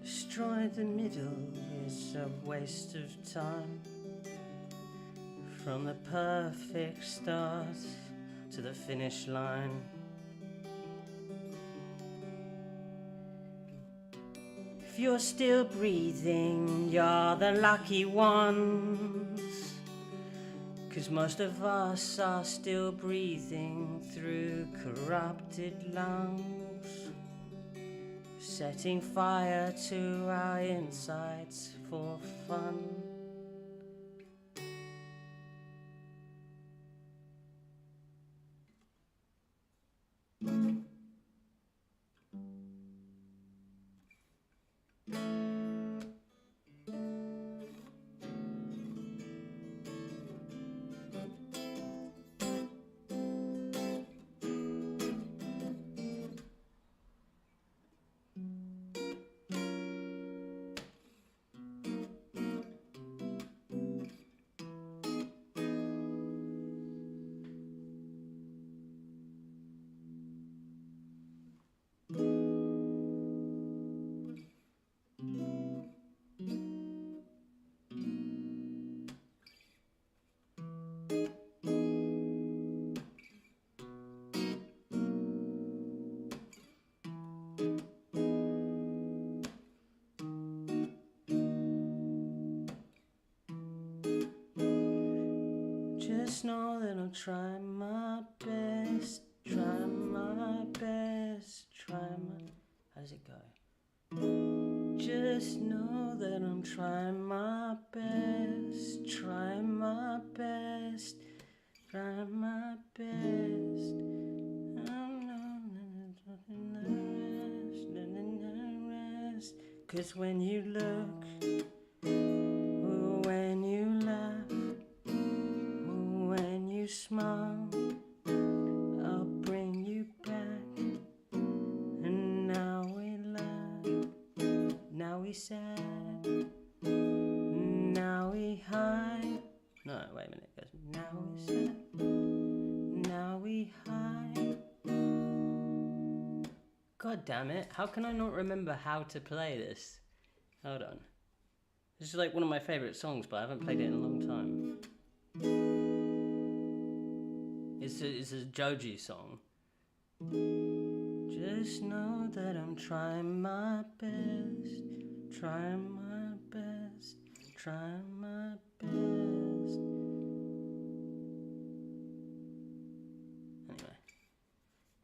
Destroy the middle is a waste of time. From the perfect start to the finish line. If you're still breathing, you're the lucky ones. 'Cause most of us are still breathing through corrupted lungs. Setting fire to our insides for fun. Just know that I'm trying my best, trying my best, trying my... How does it go? Just know that I'm trying my best, trying my best, trying my best. Cause when you look, when you laugh, when you smile, I'll bring you back. And now we laugh, now we sad, now we hide. No, wait a minute, it goes, now we sad, now we hide. God damn it, how can I not remember how to play this? Hold on. This is like one of my favourite songs, but I haven't played it in a long time. It's a Joji song. Just know that I'm trying my best, trying my best, trying my best. Anyway,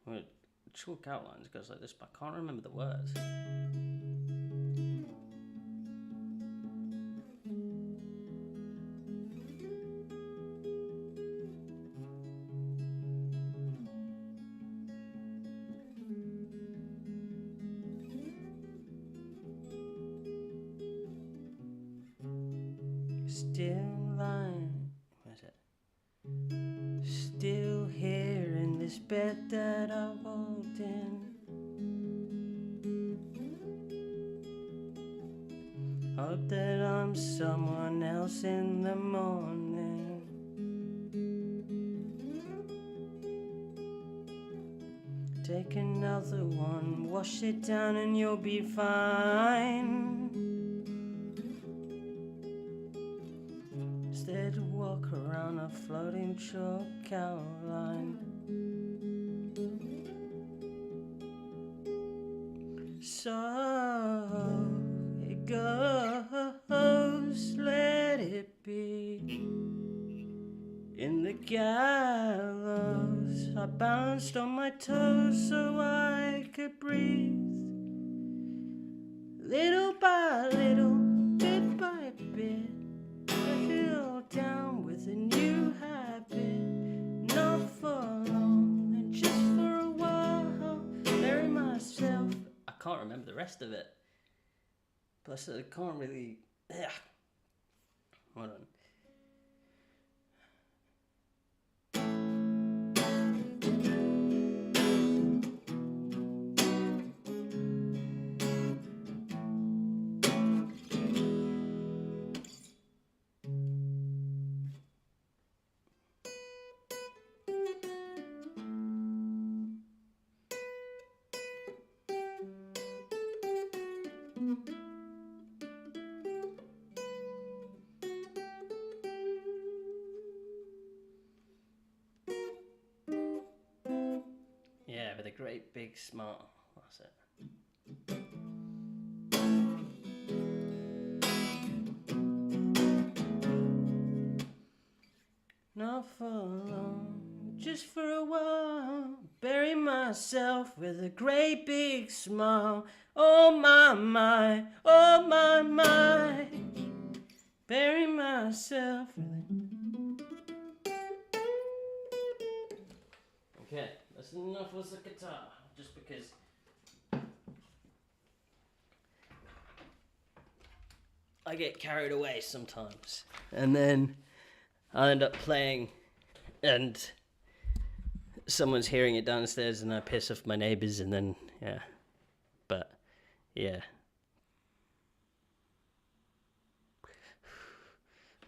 I'm gonna chalk outlines goes like this, but I can't remember the words. Still lying, where's it? Still here in this bed that I walked in. Hope that I'm someone else in the morning. Take another one, wash it down and you'll be fine. Instead to walk around a floating chalk outline. So it goes, let it be. In the gallows, I bounced on my toes so I could breathe. Little by little, bit by bit, I feel down with a new habit. Not for long, and just for a while, bury myself. I can't remember the rest of it. Plus, I can't really. Hold on. Yeah, with a great big smile. That's it. Not for long, just for a while. Bury myself with a great big smile. Oh my, oh my. Bury myself with a... Okay, that's enough with the guitar, just because I get carried away sometimes, and then I end up playing and someone's hearing it downstairs and I piss off my neighbours, and then yeah.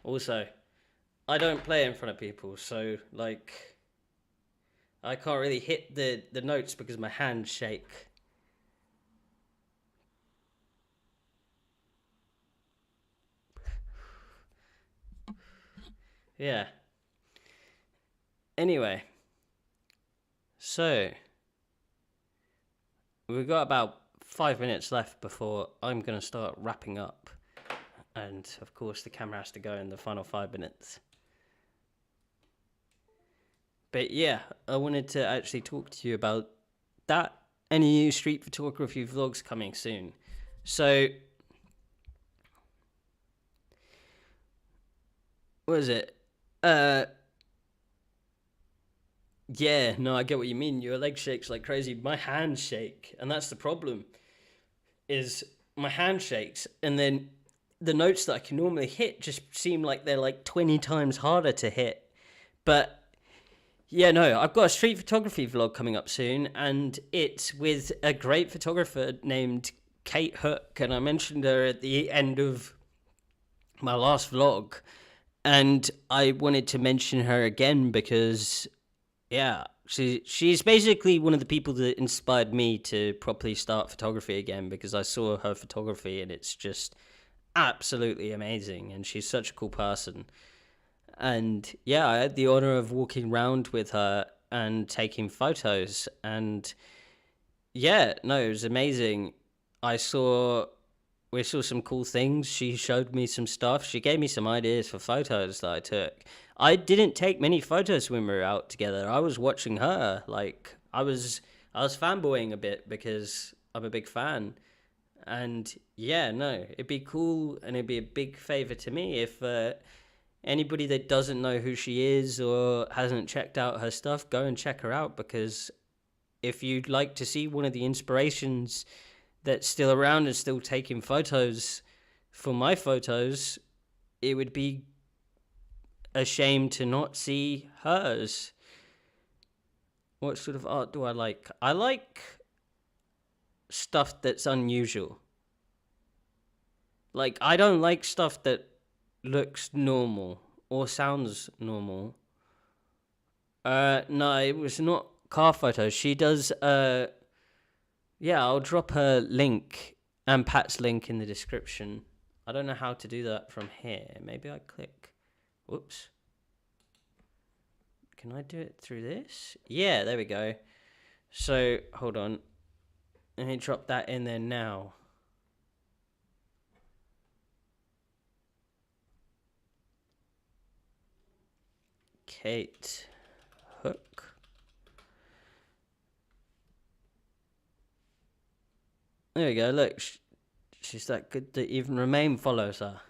Also, I don't play in front of people, so like I can't really hit the notes because my hands shake. Yeah. Anyway, so we've got about 5 minutes left before I'm going to start wrapping up. And of course the camera has to go in the final 5 minutes. But yeah, I wanted to actually talk to you about that. Any new street photography vlogs coming soon? So, what is it? Uh, yeah, no, I get what you mean. Your leg shakes like crazy. My hands shake, and that's the problem. Is my hand shakes, and then the notes that I can normally hit just seem like they're like 20 times harder to hit. But yeah, no, I've got a street photography vlog coming up soon, and it's with a great photographer named Kate Hook, and I mentioned her at the end of my last vlog, and I wanted to mention her again because, yeah, she's basically one of the people that inspired me to properly start photography again, because I saw her photography and it's just absolutely amazing, and she's such a cool person. And yeah, I had the honor of walking around with her and taking photos. And yeah, no, it was amazing. I saw, we saw some cool things. She showed me some stuff. She gave me some ideas for photos that I took. I didn't take many photos when we were out together. I was watching her. Like, I was fanboying a bit because I'm a big fan. And yeah, no, it'd be cool, and it'd be a big favor to me if anybody that doesn't know who she is or hasn't checked out her stuff, go and check her out, because if you'd like to see one of the inspirations that's still around and still taking photos for my photos, it would be a shame to not see hers. What sort of art do I like? I like stuff that's unusual. Like, I don't like stuff that looks normal or sounds normal. No, it was not car photos. She does, yeah, I'll drop her link and Pat's link in the description. I don't know how to do that from here. Maybe I click, whoops. Can I do it through this? Yeah, there we go. So, hold on. Let me drop that in there now. Kate Hook. There we go. Look, she's that good that even Remain follows her.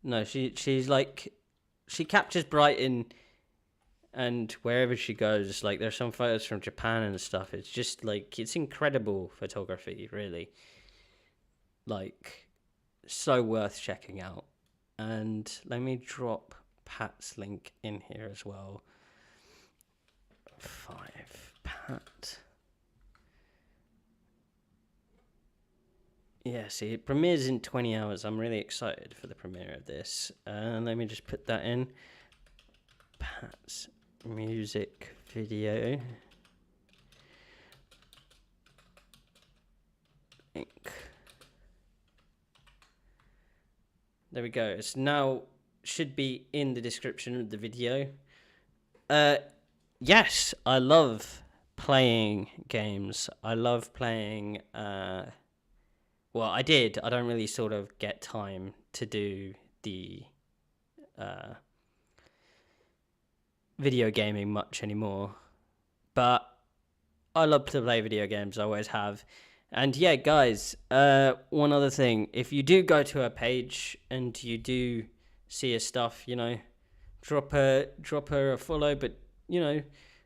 No, she's like, she captures Brighton, and wherever she goes, like there's some photos from Japan and stuff. It's just like, it's incredible photography, really. Like, so worth checking out. And let me drop Pat's link in here as well. 5 Pat. Yeah, see, it premieres in 20 hours. I'm really excited for the premiere of this. Let me just put that in. Pat's music video. Link. There we go. It's now should be in the description of the video. Yes, I love playing games. I love playing, well, I did. I don't really sort of get time to do the video gaming much anymore. But I love to play video games. I always have. And yeah, guys, one other thing. If you do go to her page and you do see her stuff, you know, drop her a follow, but, you know,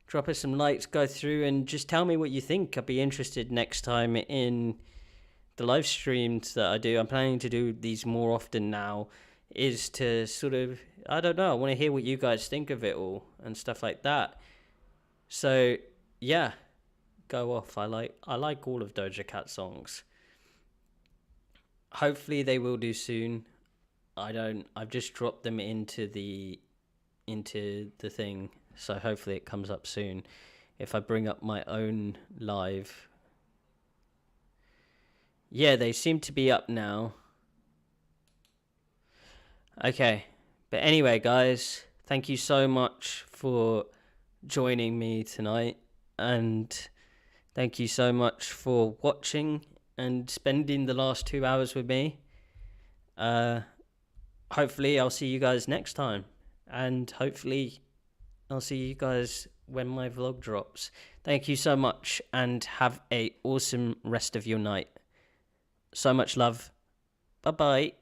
drop her some likes, go through and just tell me what you think. I'd be interested next time in the live streams that I do. I'm planning to do these more often now, is to sort of, I don't know, I want to hear what you guys think of it all and stuff like that. So yeah, go off. I like all of Doja Cat songs. Hopefully they will do soon. I've just dropped them into the thing, so hopefully it comes up soon. If I bring up my own live, yeah, they seem to be up now. Okay, but anyway, guys, thank you so much for joining me tonight, and thank you so much for watching and spending the last 2 hours with me. Hopefully I'll see you guys next time, and hopefully I'll see you guys when my vlog drops. Thank you so much, and have a awesome rest of your night. So much love. Bye-bye.